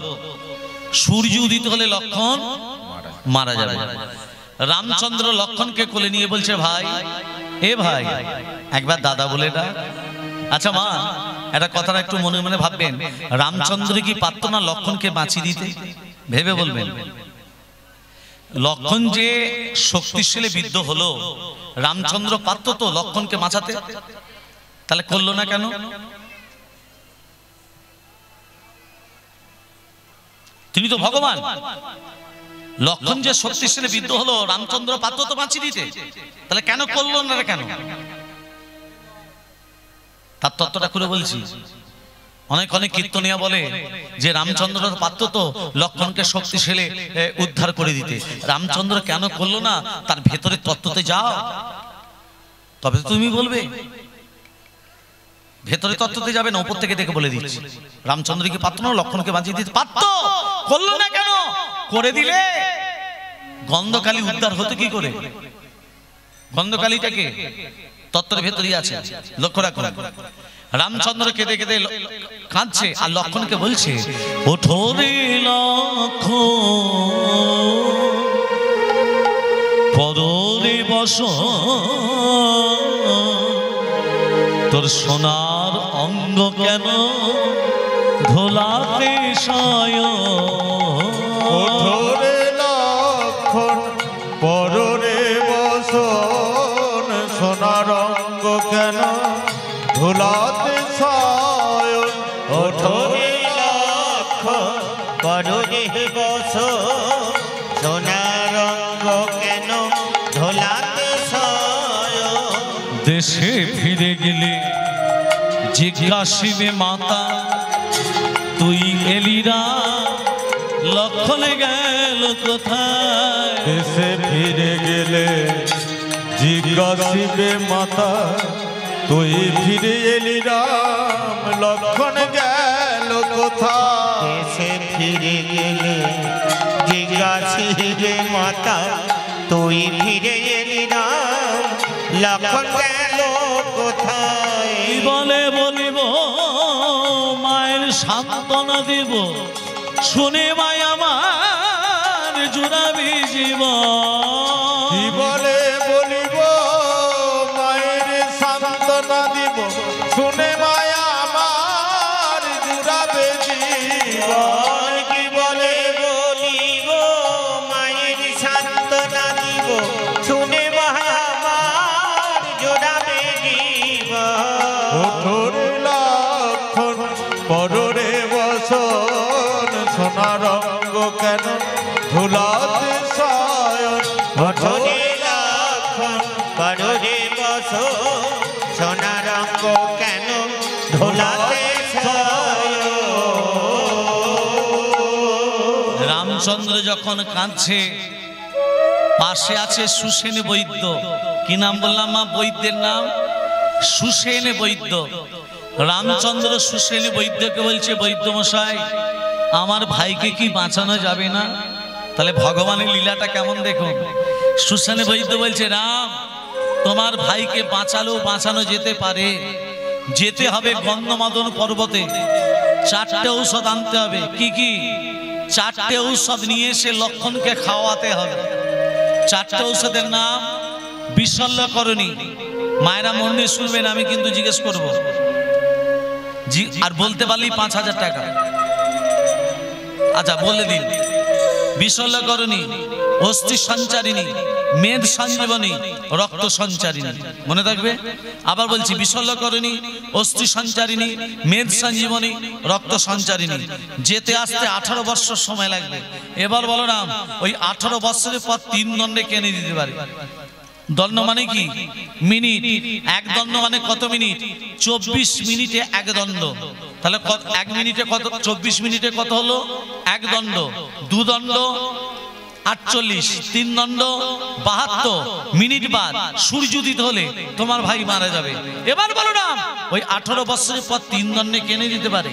সূর্য উদিত হলে লক্ষণ মারা যাবে রামচন্দ্র লক্ষণকে কোলে নিয়ে বলছে ভাই এ ভাই একবার দাদা বলে না আচ্ছা মা একটা কথাটা একটু মনে মনে ভাববেন রামচন্দ্র কি পারতো না লক্ষণকে বাঁচিয়ে দিতে ভেবে বলবেন লক্ষণ যে শক্তিশালী বিদ্ধ হলো, রামচন্দ্র পারত তো লক্ষণকে বাঁচাতে, তাহলে করলো না কেন? তিনি তো ভগবান। লক্ষণ যে শক্তিশালী বিদ্ধ হলো, রামচন্দ্র পারত তো বাঁচিয়ে দিতে, তাহলে কেন করলো না? কেন? তার তত্ত্বটা করে বলছি। অনেক কীর্তনিয়া বলে যে রামচন্দ্র পারত তো লক্ষণকে শক্তিশালী উদ্ধার করে দিতে, রামচন্দ্র কেন করলো না? তার ভেতরে তত্ত্বতে যাও, তবে তুমি বলবে। ভেতরে তত্ত্বতে যাবে না, উপর থেকে দেখে বলে দিচ্ছি। রামচন্দ্র কি পারত না লক্ষণকে বাঁচিয়ে দিতে? পারত, করলো না কেন? করে দিলে গন্ধকালী উদ্ধার হতো কি করে? গন্ধকালীটাকে তত্ত্বের ভেতরেই আছে, লক্ষ্য রাখুন। রামচন্দ্র কেঁদে কেঁদে কাঁদছে আর লক্ষণকে বলছে, ওঠো রে লক্ষণ, পরে বস, তোর সোনার অঙ্গ কেন ধোলাতে ওঠো রে লক্ষণ, পরে বসন, সোনার অঙ্গ কেন ধুলাতে সায়ন। ওঠো রে লক্ষণ, পরে বসন, সোনার অঙ্গ কেন ধোলাতে সায়ন। দেশে ফিরে গেলে জিজ্ঞাসিবে মাতা, তুই এলিরা লক্ষণে গেল কোথায়? দেশে ফিরে গেলে জিজ্ঞাসিবে মাতা, তুই ফিরে এলি রাম, লক্ষণ গেল কোথায়? দেশে ফিরে গেলে জিজ্ঞাসিবে মাতা, তুই ফিরে এলি রাম, লক্ষণ গেল কোথায়? বলে বলিব মায়ের সান্ত্বনা দিব, শুনে মাই আমার জুড়াবি জীবন। কি বলে বলিব মায়ের সান্ত্বনা দিব, শুনে মায়া আমার জুড়াবে জীবন। কি বলে বলিব মায়ের সান্ত্বনা দিব, শুনে মায়া আমার জোড়াবে জীবন। ওঠো রে লক্ষণ, পরে বসন, সোনার অঙ্গ কেন ধুলাতে সায়ন। ওঠো রে লক্ষণ, পরে বসন, সোনার অঙ্গ কেন ধোলাতে সায়ন। রামচন্দ্র যখন কাঁদছে, পাশে আছে সুসেন বৈদ্য। কি নাম বললাম মা? বৈদ্যের নাম সুসেন বৈদ্য। রামচন্দ্র সুসেন বৈদ্যকে বলছে, বৈদ্য মশাই, আমার ভাইকে কি বাঁচানো যাবে না? তাহলে ভগবানের লীলাটা কেমন দেখুন। সুসেন বৈদ্য বলছে, রাম, তোমার ভাইকে বাঁচালেও বাঁচানো যেতে পারে, যেতে হবে গন্ধমাদন পর্বতে, 4টে ঔষধ আনতে হবে। কি কি? 4টে ঔষধ নিয়ে এসে লক্ষণকে খাওয়াতে হবে। 4টে ঔষধের নাম বিশল্যকরণী। মায়েরা মন দিয়ে শুনবেন, আমি কিন্তু জিজ্ঞেস করব, আর বলতে পারলেই 5000 টাকা। আচ্ছা বলে দিন। বিশল্যকরণী, অস্থি সঞ্চারিণী, মেদ সঞ্জীবনী, রক্ত সঞ্চারিণী। মনে থাকবে? আবার বলছি, বিশল্যকরণী, অস্থি সঞ্চারিণী, মেদ সঞ্জীবনী, রক্ত সঞ্চারিণী। যেতে আসতে 18 বৎসর সময় লাগবে। এবার বলো রাম, ওই 18 বৎসরের পর 3 দণ্ডে কেনে দিতে পারে। দণ্ড মানে কি? মিনিট। 1 দণ্ড মানে কত মিনিট? 24 মিনিটে 1 দণ্ড। তাহলে 1 মিনিটে কত? 24 মিনিটে কত হলো? 1 দণ্ড। 2 দণ্ড 48, 3 দণ্ড 72 মিনিট বাদ সূর্যোদিত হলে তোমার ভাই মারা যাবে। এবার বলো না, ওই 18 বছরের পর 3 দণ্ডে কেনে দিতে পারে।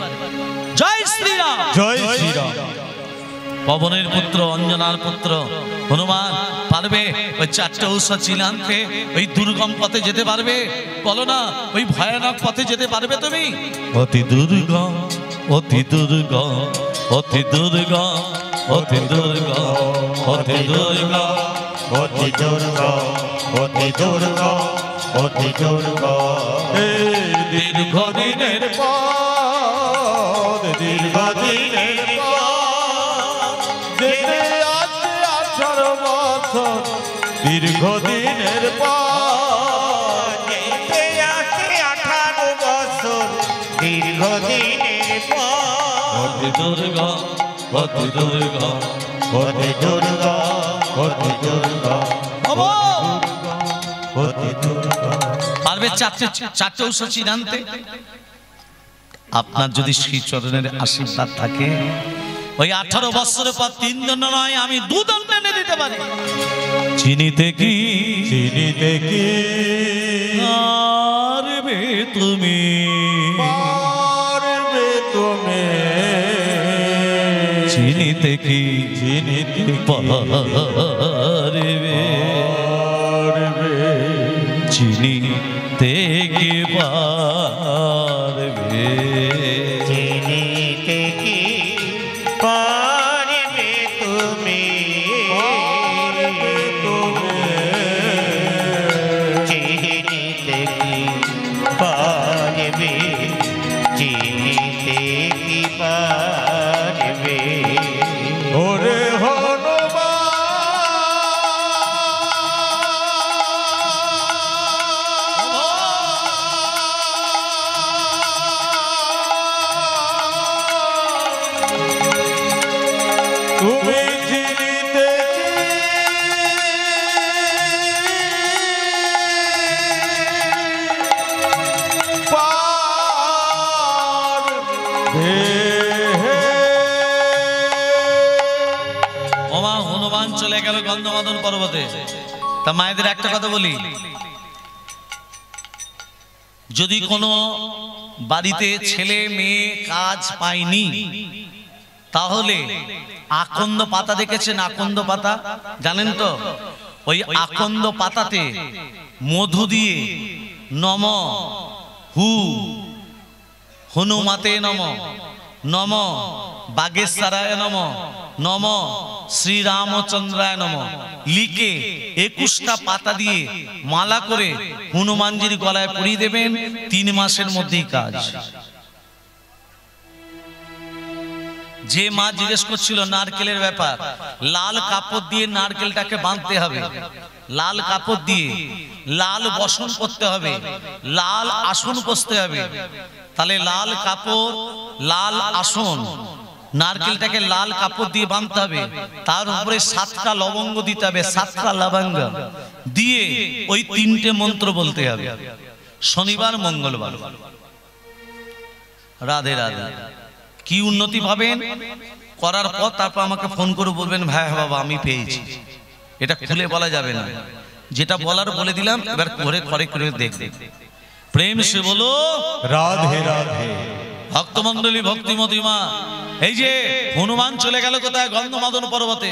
জয় শ্রীরাম, জয় শ্রীরাম। পবনের পুত্র, অঞ্জনার পুত্র হনুমান পারবে ওই 4টে ঔষধ চিনে আনতে? ওই দুর্গম পথে যেতে পারবে? বলো না, ওই ভয়ানক পথে যেতে পারবে তুমি? অতি দুর্গম, অতি দুর্গম, অতি দুর্গম, অতি দুর্গম, অতি দুর্গম, অতি দুর্গম, অতি দুর্গম, অতি দুর্গম। এই দীর্ঘদিনের পথ, দীর্ঘদিনের পথ, যেতে আসতে 18 বছর দীর্ঘদিনের পর যেতে আসে 18 বছর দীর্ঘদিনের পর। অতি দুর্গা অতি দুর্গা অতি দুর্গা অতি দুর্গা অতি দুর্গা। পারবে চারটে ঔষধি জানতে? আপনার যদি শ্রীচরণের আশীর্বাদ থাকে ওই 18 বছরের পর 3 দণ্ড নয় আমি 2 দণ্ড এনে দিতে পারি। চিনিতে কি চিনিতে কি পারবে তুমি পারবে তুমি চিনিতে কি চিনিতে কি পারবে চিনিতে কি পারবে চিনিতে কি পারবে তুমি পারবে তুমি চিনিতে কি পারবে চিনিতে কি পারবে। ওরে তুমি চিনিতে ওমা হনুমান চলে গেল গন্ধমাদন পর্বতে। তা মায়েদের একটা কথা বলি, যদি কোনো বাড়িতে ছেলে মেয়ে কাজ পায়নি তাহলে আকন্দ পাতা দেখেছেন? আকন্দ পাতা জানেন তো? ওই আকন্দ পাতাতে মধু দিয়ে নম হু হনুমাতে নম নম বাগেশ্বরায় নম নম শ্রীরামচন্দ্রায় নম লিখে 21টা পাতা দিয়ে মালা করে হনুমানজির গলায় পরিয়ে দেবেন। 3 মাসের মধ্যেই কাজ। যে মা জিজ্ঞেস করছিল নারকেলের ব্যাপার, লাল কাপড় দিয়ে নারকেলটাকে বাঁধতে হবে, লাল কাপড় দিয়ে লাল বসন করতে হবে, লাল আসন বসতে হবে। তাহলে লাল কাপড় লাল আসন, নারকেলটাকে লাল কাপড় দিয়ে বাঁধতে হবে, তার উপরে 7টা লবঙ্গ দিতে হবে, 7টা লবঙ্গ দিয়ে ওই 3টে মন্ত্র বলতে হবে শনিবার মঙ্গলবার। রাধে রাধে। কি উন্নতি পাবেন করার পর তারপর আমাকে ফোন করে বলবেন ভাই বাবা আমি পেয়েছি। এটা খুলে বলা যাবে না, যেটা বলার বলে দিলাম, এবার করে করে করে দেখবে। প্রেম সে বলো রাধে রাধে। ভক্তমন্ডলী ভক্তিমতী মা, এই যে হনুমান চলে গেল কোথায়? গন্ধমাদন পর্বতে।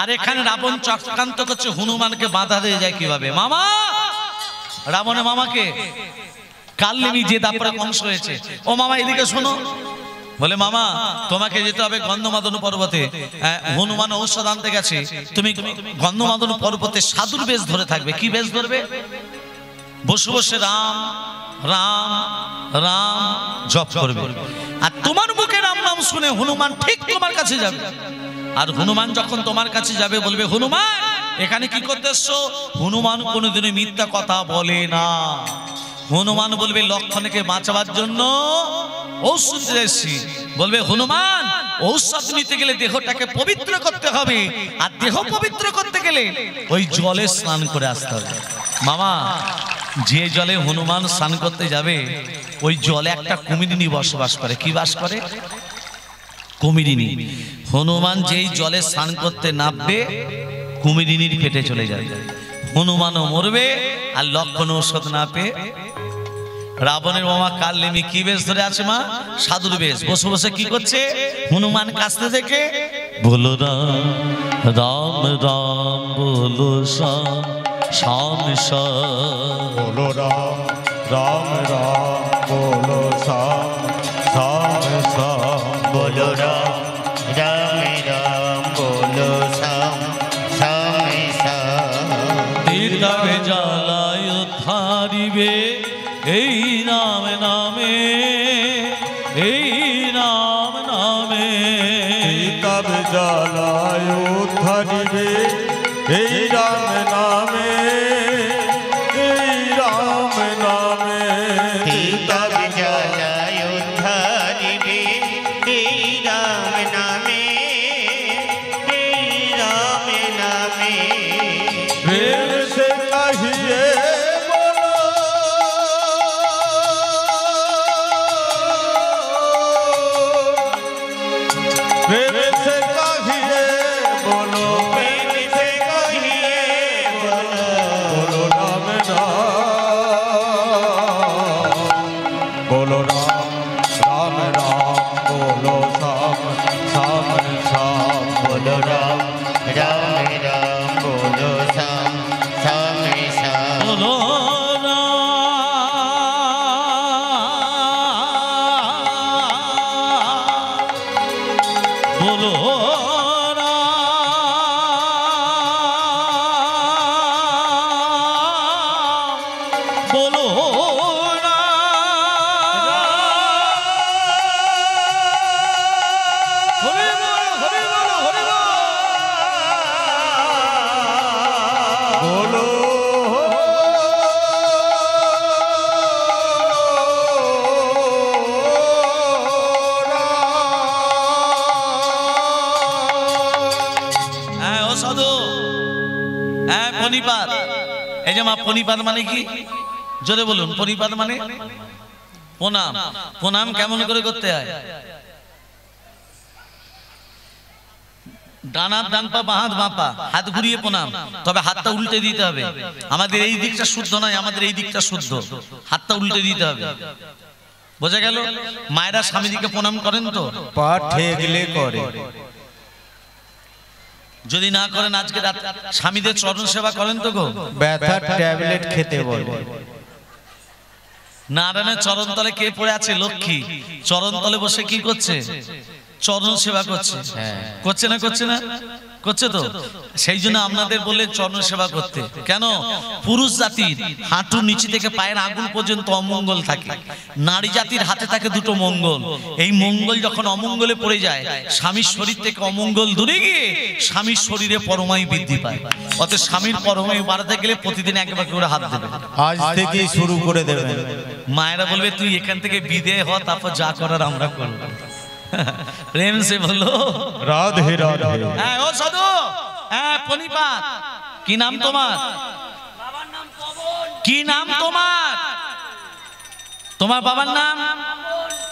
আর এখানে রাবণ চক্রান্ত করছে হনুমানকে বাধা দিয়ে যায় কিভাবে? মামা রাবণের মামাকে কালনেমি যে দাপড়ে কংস হয়েছে, ও মামা এদিকে শোনো। বলে মামা তোমাকে যেতে হবে গন্ধমাদন পর্বতে, হনুমান ঔষধ আনতে গেছে, তুমি গন্ধমাদন পর্বতে সাধুর বেশ ধরে থাকবে। কি বেশ ধরবে? বসে বসে রাম রাম রাম জপ করবে, আর তোমার মুখে রাম নাম শুনে হনুমান ঠিক তোমার কাছে যাবে। আর হনুমান যখন তোমার কাছে যাবে বলবে হনুমান এখানে কি করতে এসছো? হনুমান কোনোদিনই মিথ্যা কথা বলে না। হনুমান বলবে লক্ষণকে বাঁচাবার জন্য ঔষধ এসেছি। বলবে হনুমান ঔষধ নিতে গেলে দেহটাকে পবিত্র করতে হবে, আর দেহ পবিত্র করতে গেলে ওই জলে স্নান করে আসতে হবে। মামা যে জলে হনুমান স্নান করতে যাবে ওই জলে একটা কুমিরিনী বসবাস করে। কি বাস করে? কুমিরিনী। হনুমান যেই জলে স্নান করতে নামবে কুমিরিনীর পেটে চলে যাবে, হনুমানও মরবে আর লক্ষণ ঔষধ না পেয়ে। রাবণের মামা কালনেমি কি বেশ ধরে আছে? মা সাধুর বেশ। বসে বসে কি করছে? হনুমান কাছতে থেকে বলো রাম রাম রাম বলো শ্যাম শ্যাম শ্যাম, বলো রাম রাম রাম বলো শ্যাম শ্যাম শ্যাম, বলো রাম রাম রাম বলো শ্যাম শ্যাম শ্যাম। তীর্থে জ্বালায় ধারিবে এই নাম নামে, এই নাম নামে। তবে জ্বালায় উদ্ধারিবে এই পনিপাত, এই যে মা পনিপাত মানে কি জোরে বলুন? পনিপাত মানে প্রণাম। প্রণাম কেমন করে করতে হয়? ডানার ডান পা বাঁ হাত বাঁ পা, হাত ঘুরিয়ে প্রণাম, তবে হাতটা উল্টে দিতে হবে। আমাদের এই দিকটা শুদ্ধ নয়, আমাদের এই দিকটা শুদ্ধ, হাতটা উল্টে দিতে হবে। বোঝা গেল? মায়েরা স্বামীজিকে প্রণাম করেন তো? পা ঠেকলে করে, যদি না করেন আজকে রাত স্বামীদের চরণ সেবা করেন তো গো? ব্যথার ট্যাবলেট খেতে বলে। নারায়ণের চরণ তলে কে পড়ে আছে? লক্ষ্মী চরণ তলে বসে কি করছে? চরণ সেবা করছে। করছে না? করছে না? করছে তো। সেই জন্য আপনাদের বললেন চরণ সেবা করতে। কেন? পুরুষ জাতির হাঁটুর নিচে থেকে পায়ের আঙুল পর্যন্ত অমঙ্গল থাকে, নারী জাতির হাতে থাকে দুটো মঙ্গল। এই মঙ্গল যখন অমঙ্গলে পড়ে যায়, স্বামীর শরীর থেকে অমঙ্গল দূরে গিয়ে স্বামীর শরীরে পরমায়ু বৃদ্ধি পায়। অতএব স্বামীর পরমায়ু বাড়াতে গেলে প্রতিদিন একবার করে হাত দেবে। আজ থেকেই শুরু করে দেবেন। মায়েরা বলবে তুই এখান থেকে বিদেয় হ, তারপর যা করার আমরা করবো। প্রেম সে বলো রাধে রাধে। হ্যাঁ ও সাধু, হ্যাঁ পনিপাত, কি নাম তোমার? কি নাম তোমার? তোমার বাবার নাম,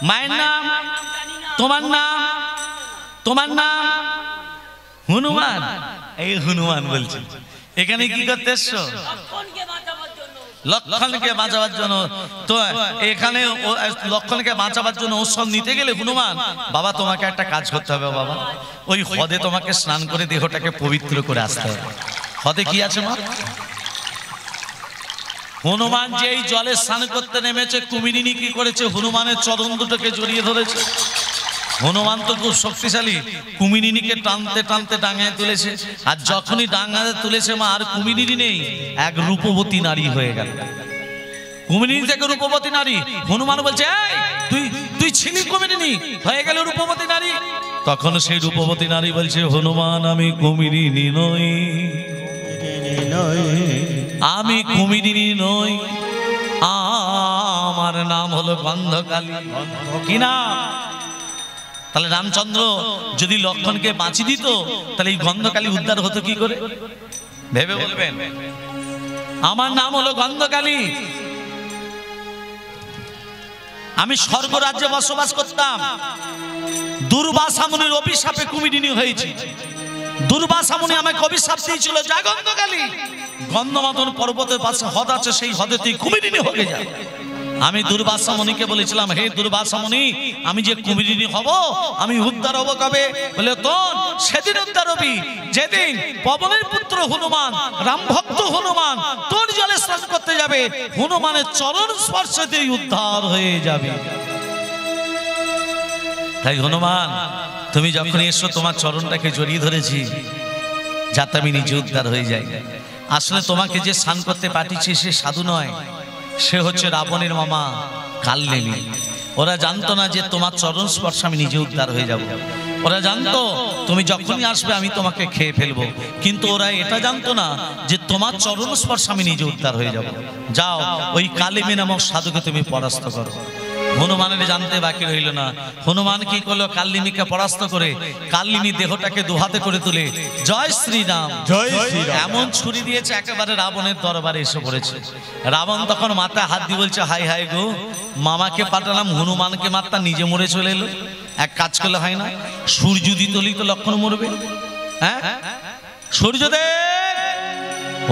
মায়ের নাম, তোমার নাম? তোমার নাম হনুমান। এই হনুমান বলছি, এখানে কি করতে এসছো? লক্ষণকে বাঁচাবার জন্য। তো এখানে লক্ষণকে বাঁচাবার জন্য ঔষধ নিতে গেলে হনুমান, বাবা তোমাকে একটা কাজ করতে হবে বাবা, ওই হ্রদে তোমাকে স্নান করে দেহটাকে পবিত্র করে আসতে হবে। হ্রদে কি আছে মা? হনুমান যেই জলে স্নান করতে নেমেছে, কুমিরিনী কি করেছে? হনুমানের চরণ দুটোকে জড়িয়ে ধরেছে। হনুমান তো খুব শক্তিশালী, কুমিরিনীকে টানতে টানতে ডাঙায় তুলেছে। আর যখনই ডাঙায় তুলেছে মা, আর কুমিরিনী নেই, এক রূপবতী নারী হয়ে গেল। কুমিরিনী থেকে রূপবতী নারী। হনুমান বলছে এই তুই তুই ছিলি কুমিরিনী, হয়ে গেল রূপবতী নারী। তখন সেই রূপবতী নারী বলছে, হনুমান আমি কুমিরিনী নই, আমি কুমিরিনী নই, আমার নাম হলো গন্ধকালী। কি নাম? তাহলে রামচন্দ্র যদি লক্ষণকে বাঁচিয়ে দিত, তাহলে এই গন্ধকালী উদ্ধার হতো কি করে? ভেবে বলবেন। আমার নাম হলো গন্ধকালী, আমি স্বর্গ রাজ্যে বসবাস করতাম, দুর্বাসা মুনির অভিশাপে কুমিরিনী হয়েছি। দুর্বাসা মুনি আমাকে অভিশাপ দিয়েছিল, যা গন্ধকালী গন্ধমাদন পর্বতের পাশে হ্রদ আছে, সেই হ্রদে তুই কুমিরিনী হয়ে যা। আমি দুর্বাসা মুনিকে বলেছিলাম, হে দুর্বাসা মুনি, আমি যে কুমিরিনী হব, আমি উদ্ধার হব কবে? বলে তোর সেদিন উদ্ধার হবি যেদিন পবনের পুত্র হনুমান, রাম ভক্ত হনুমান তোর জলে স্নান করতে যাবে, হনুমানের চরণ স্পর্শতেই উদ্ধার হয়ে যাবে। তাই হনুমান তুমি যখন এসো, তোমার চরণটাকে জড়িয়ে ধরেছি যাতে আমি নিজে উদ্ধার হয়ে যাই। আসলে তোমাকে যে স্নান করতে পাঠিয়েছি সে সাধু নয়, সে হচ্ছে রাবণের মামা কালনেমি। ওরা জানতো না যে তোমার চরণ স্পর্শে আমি নিজে উদ্ধার হয়ে যাব। ওরা জানতো তুমি যখনই আসবে আমি তোমাকে খেয়ে ফেলবো, কিন্তু ওরা এটা জানতো না যে তোমার চরণ স্পর্শে আমি নিজে উদ্ধার হয়ে যাব। যাও ওই কালিমী নামক সাধুকে তুমি পরাস্ত করো। হনুমানের জানতে বাকি রইল না। হনুমান কি করলো? কাল্লিনীকে পরাস্ত করে কাল্লিনী দেহটাকে দুহাতে করে তুলে জয় শ্রীরাম জয় শ্রীরাম এমন ছুরি দিয়েছে, একেবারে রাবণের দরবারে এসে পড়েছে। রাবণ তখন মাথায় হাত দিয়ে বলছে, হাই হাই গো, মামাকে পাঠালাম হনুমানকে মারতা, নিজে মরে চলে এলো। এক কাজ করলে হয় না? সূর্য দিতলেই তো লক্ষণ মরবে। হ্যাঁ সূর্যদেব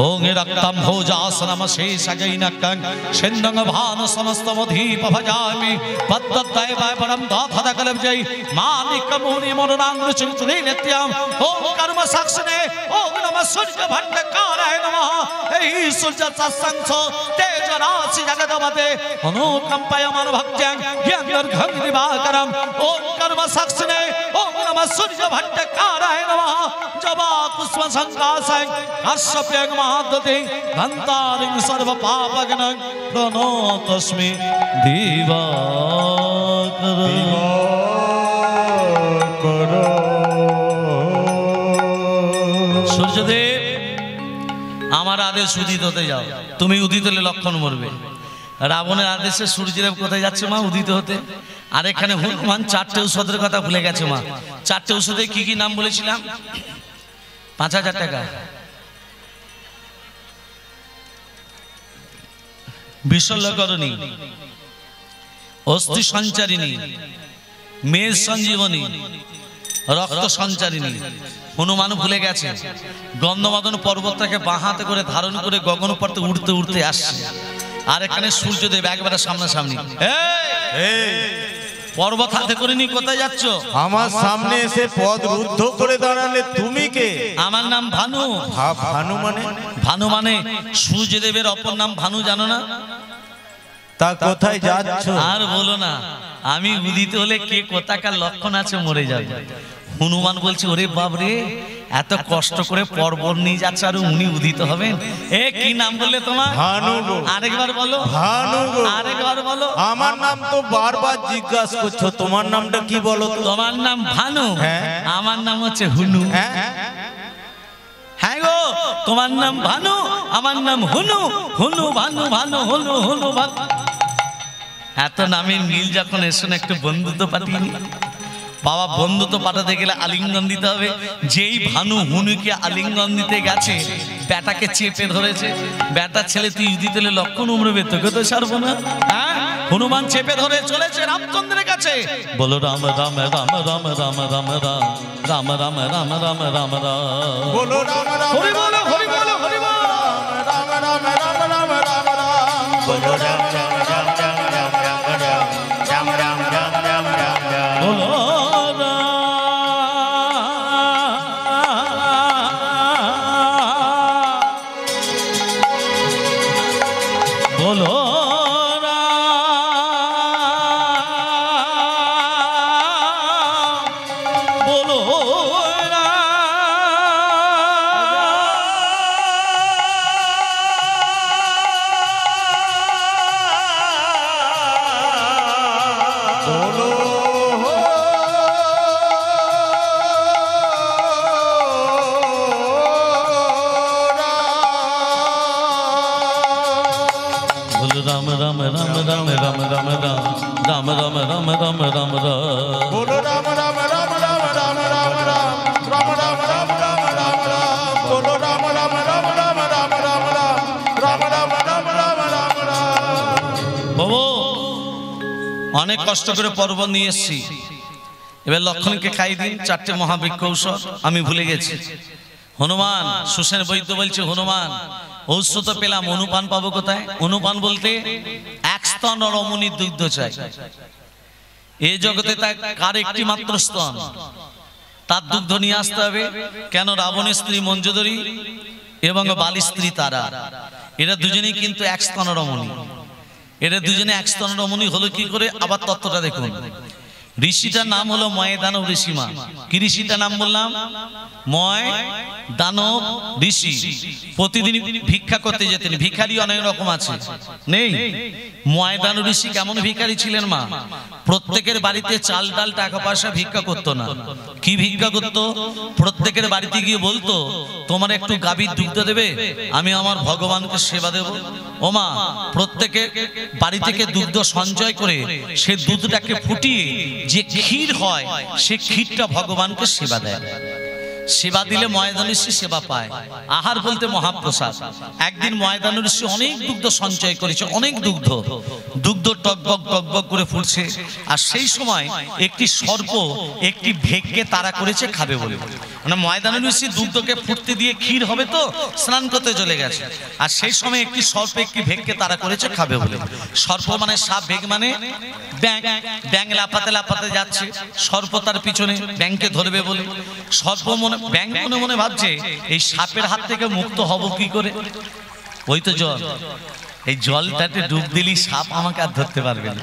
ওং রক্তম ভোজাসনম শেষগৈনকং সিন্ধং ভান সমস্তমধীপ ভজামি পদ্মদ্বয় পরম দাথদকলবজৈ মানিক মুনি মনোরাঙ্গ চিন্তনে নিত্যম ওং কর্ম সাক্ষনে ওং নমঃ সূর্য ভণ্ডকারায় নমঃ। এই সূর্য সৎসংস তেজ রাশি জগদপতে অনুকম্পায়মান ভক্ত্যং জ্ঞানর্ঘং দিবাকরম ওং কর্ম साक्षिणे ओम नमः सूर्य भट्टकाराय नमः जबा पुष्प संकासाय कश्यपे महादते घंटारिं सर्व पापगणं प्रणतस्मै दिवाकर सूर्यदेव আমার আদেশ উদিত হতে যাও তুমি উদিত হলে লক্ষণ মরবে রাবণের আদেশে সূর্যদেব কোথায় যাচ্ছে মা উদিত হতে আর এখানে হনুমান চারটে ঔষধের কথা ভুলে গেছে মা চারটে ঔষধে কি কি নাম বলেছিলাম 5000 টাকা বিশল্যকরণী অস্থি সঞ্চারিণী মেষ সঞ্জীবনী রক্ত সঞ্চারিণী হনুমান ভুলে গেছে গন্ধমাদন পর্বতটাকে বাঁ হাতে করে ধারণ করে গগন পথে উড়তে উড়তে আসছে আর এখানে সূর্যদেব একবারে সামনাসামনি পর্বত হাতে করে নিয়ে কোথায় যাচ্ছ আমার সামনে এসে পদ রুদ্ধ করে দাঁড়ালে তুমি কে আমার নাম ভানু ভানু মানে সূর্যদেবের অপর নাম ভানু জানো না তা কোথায় যাচ্ছ আর বলো না আমি উদিত হলে কে কোথাকার লক্ষণ আছে মরে যাবে হনুমান বলছে ওরে বাবরে এত কষ্ট করে পর্বত নিয়ে যাচ্ছে আর উনি উদিত হবেন এ কি নাম বললে তোমার ভানু আরেকবার বলো ভানু আরেকবার বলো আমার নাম তো বারবার জিজ্ঞাসা করছো তোমার নামটা কি বলো তো তোমার নাম ভানু হ্যাঁ আমার নাম হচ্ছে হুনু হ্যাঁ গো তোমার নাম ভানু আমার নাম হুনু হুনু ভানু ভানু হুনু হুনু ভানু এত নামের মিল যখন এসো না একটু বন্ধুত্ব পাঠিয়ে নি বাবা বন্ধুত্ব পাঠাতে গেলে আলিঙ্গন দিতে হবে যেই ভানু হুনুকে আলিঙ্গন দিতে গেছে বেটাকে চেপে ধরেছে বেটা ছেলে তুই উদিত হলে লক্ষণ উমরবে তোকে তো ছাড়বো না হ্যাঁ হনুমান চেপে ধরে চলেছে রামচন্দ্রের কাছে বলো রাম রাম রাম রাম রাম রাম রাম রাম রাম রাম রাম রাম রাম বলো রাম রাম হরি বলো হরি বলো হরি বলো রাম রাম রাম রাম রাম রাম বলো রাম রাম রাম রাম রাম রাম রাম রাম রাম রাম রাম রাম বলো বলো বলো রাম রাম রাম রাম রাম রাম রাম রাম রাম রাম রাম রাম রাম বলো রাম রাম রাম রাম রাম রাম রাম রাম রাম রাম রাম রাম রাম বলো রাম রাম রাম রাম রাম রাম রাম রাম রাম রাম রাম রাম রাম বাবু অনেক কষ্ট করে পর্বত নিয়ে এসেছি এবার লক্ষণকে খাই দিন চারটে মহাবৃক্ষ ঔষধ আমি ভুলে গেছি হনুমান সুসেন বৈদ্য বলছে হনুমান ঔষধ তো পেলাম অনুপান পাবো কোথায় অনুপান বলতে এক স্তন রমণীর দুগ্ধ চাই এই জগতে কার একটি মাত্র স্তন তার দুগ্ধ নিয়ে আসতে হবে কেন রাবণের স্ত্রী মঞ্জুদরী এবং বালির স্ত্রী তারা এরা দুজনেই কিন্তু এক স্তন রমণী এরা দুজনে এক স্তন রমণী হলো কি করে আবার তত্ত্বটা দেখুন ঋষিটার নাম হলো ময় দানব ঋষিমা কি ঋষিটার নাম বললাম ময় দানব ঋষি প্রতিদিন ভিক্ষা করতে যেতেন ভিখারি অনেক রকম আছে নেই ময় দানব ঋষি কেমন ভিখারি ছিলেন মা প্রত্যেকের বাড়িতে চাল ডাল টাকা পয়সা ভিক্ষা করতো না কি ভিক্ষা করতো প্রত্যেকের বাড়িতে গিয়ে বলতো তোমার একটু গাভীর দুগ্ধ দেবে আমি আমার ভগবানকে সেবা দেব ও মা প্রত্যেকে বাড়ি থেকে দুগ্ধ সঞ্চয় করে সে দুধটাকে ফুটিয়ে যে ক্ষীর হয় সে ক্ষীরটা ভগবানকে সেবা দেয় সেবা দিলে ময়দান ঋষি সেবা পায় আহার বলতে মহাপ্রসাদ একদিন ময়দান ঋষি অনেক দুগ্ধ সঞ্চয় করেছে অনেক দুগ্ধ টকবক টকবক করে ফুটছে আর সেই সময় একটি সর্প একটি ভেগকে তাড়া করেছে খাবে বলে মানে ময়দান ঋষি দুগ্ধকে ফুটতে দিয়ে ক্ষীর হবে তো স্নান করতে চলে গেছে আর সেই সময় একটি সর্প একটি ভেগকে তাড়া করেছে খাবে বলে সর্প মানে সাপ ভেগ মানে ব্যাং লাফাতে লাফাতে যাচ্ছে সর্প তার পিছনে ব্যাংকে ধরবে বলে সর্প ব্যাং মনে মনে ভাবছে এই সাপের হাত থেকে মুক্ত হব কি করে ওই তো জল এই জলটাতে ডুব দিলি সাপ আমাকে আর ধরতে পারবে না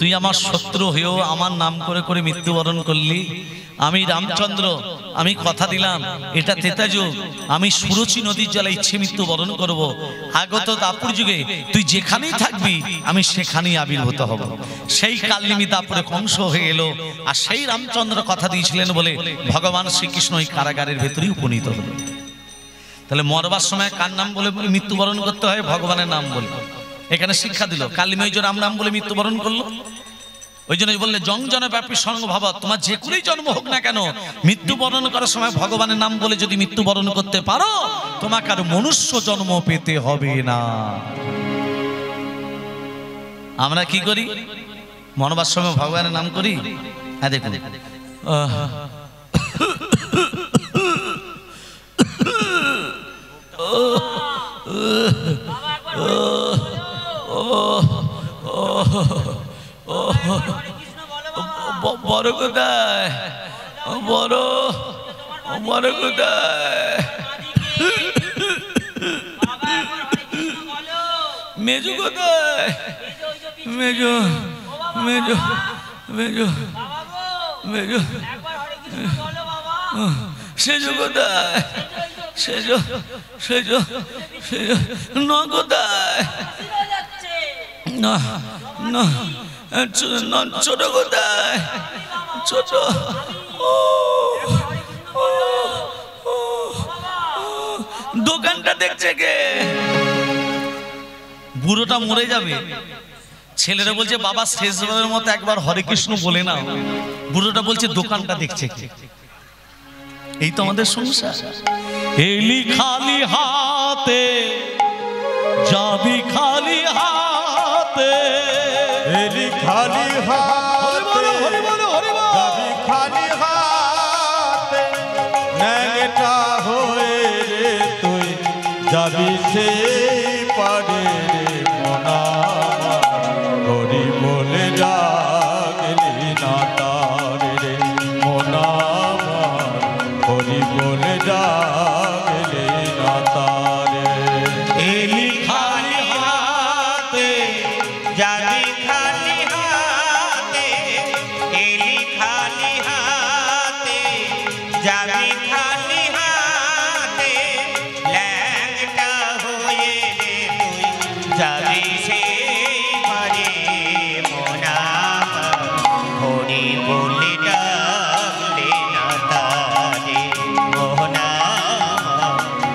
তুই আমার শত্রু হয়েও আমার নাম করে করে মৃত্যুবরণ করলি। আমি রামচন্দ্র, আমি কথা দিলাম এটা ত্রেতা যুগ, আমি সুরুচি নদীর জলে ইচ্ছে মৃত্যুবরণ করব। আগত দাপুর যুগে তুই যেখানেই থাকবি আমি সেখানেই আবির্ভূত হব। সেই কালনিমি দাপুরে কংস হয়ে এলো, আর সেই রামচন্দ্র কথা দিয়েছিলেন বলে ভগবান শ্রীকৃষ্ণ এই কারাগারের ভেতরেই উপনীত হলো। তাহলে মরবার সময় কার নাম বলে মৃত্যুবরণ করতে হয়? ভগবানের নাম বলে। এখানে শিক্ষা দিল। কালিমা ওই জন্য রাম নাম বলে মৃত্যুবরণ করলো। ওই জন্য বললে জংজন ব্যাপী সঙ্গ ভাব, তোমার যে কোনোই জন্ম হোক না কেন, মৃত্যুবরণ করার সময় ভগবানের নাম বলে যদি মৃত্যুবরণ করতে পারো, তোমাকে আর মনুষ্য জন্ম পেতে হবে না। আমরা কি করি? মরবার সময় ভগবানের নাম করি। হ্যাঁ দেখুন, বড় কোথায়? বড় বড় কোথায়? মেজু কোথায়? মেজু মেজু মেজু মেজু সেজু কোথায়? সেজু সেজু সেজু ন কোথায়? না না ছোট কোথায়? ছোট দোকানটা দেখছে কে? বুড়োটা মরে যাবে, ছেলেরা বলছে বাবা শেষবারের মতো একবার হরে কৃষ্ণ বলে না। বুড়োটা বলছে দোকানটা দেখছে কে? এই তো আমাদের সংসার। এলি খালি হাতে যাবি খালি হাতে, এলি খালি হাতে যাবি খালি হাতে, ন্যাংটা হয়ে রে তুই যাবি সেই পারে রে মনা, হরি বলে ডাকলি না তার রে মনা, হরি বলে ডাকলি না তার। এলি খালি হাতে যাবি খালি হাতে, এলি খালি হাতে যাবি খালি হাতে, ল্যাংটা হয়ে রে তুই যাবি সেই পারে মোনা, হরি বলে ডাকলে না তারে মোহনা,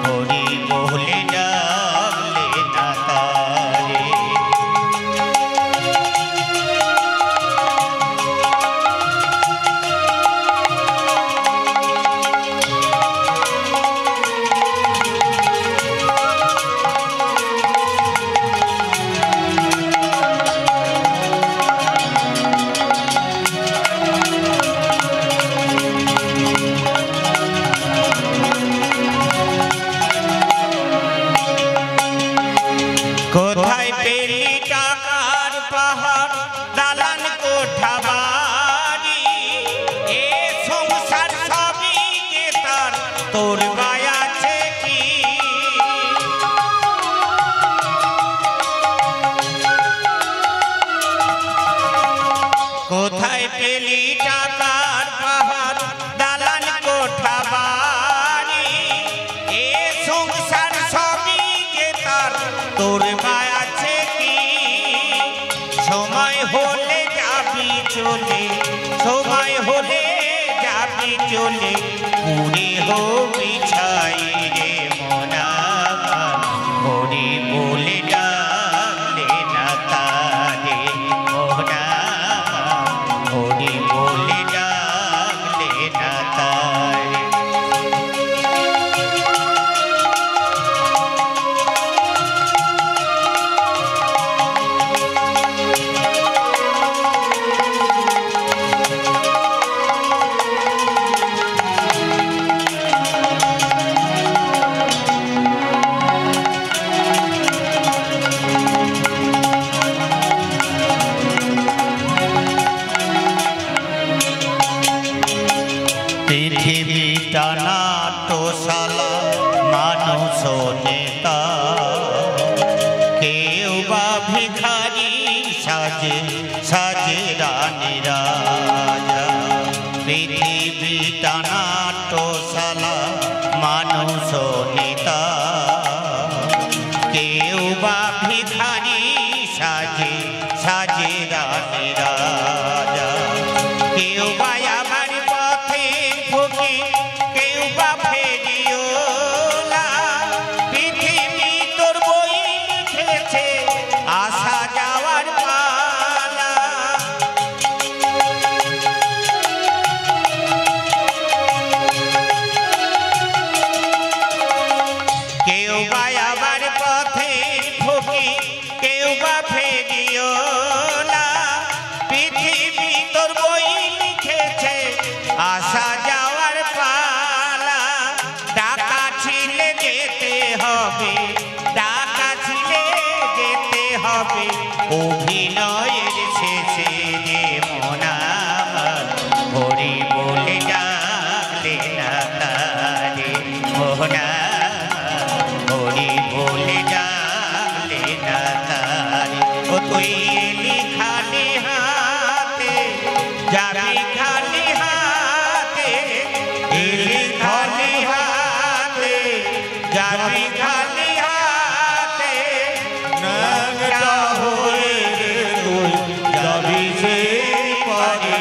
হরি বলে ডাকলে না তারে। কোথায় পেলি টাকার পাহাড় দালান কোঠা বাড়ি, এ সংসার সবই যে তার তোর গায়ে আছে কি? কোথায় পেলি টাকার পাহাড় দালান কোঠা বাড়ি, এ সংসার সবই যে তার তোর গায়ে আছে কি? সময় হলে যাবি চলে, সময় হলে যাবি চলে, পুরে হবি ছাই রে মনা, হরি বলে ডাকলে না তারে মোহনা, হরি বলে ডাকলে না তারে। পৃথিবীটা নাট্যশালা মানুষ নেতা, কেউ বা ভিখারি সাজে সাজে কেউ বা ভিখারি সাজে সাজে রানী রাজা, কেউ বা আমার পথে ফুকি, কেউ বা ফেরিওলা, পৃথিবী তোর বই লিখেছে আসা যাওয়ার পালা। কেউ বা আবার পথে ফুকি, কেউ বা ফেরিওলা, পৃথিবী তোর বই লিখেছে আসা যাওয়ার পালা। টাকা ছিলে যেতে হবে, টাকা ছিলে যেতে হবে, অভিনয়ের শেষে যে মন আমার হরি বলে ডাকলে না তারে, মোহনা হরি বলে ডাকলে না তারে। ও তুই এলি খালি হাতে, যাবি খালি হাতে, এলি খালি হাতে, যাবি খালি হাতে, ন্যাংটা হয়ে তুই যাবি সেই পারে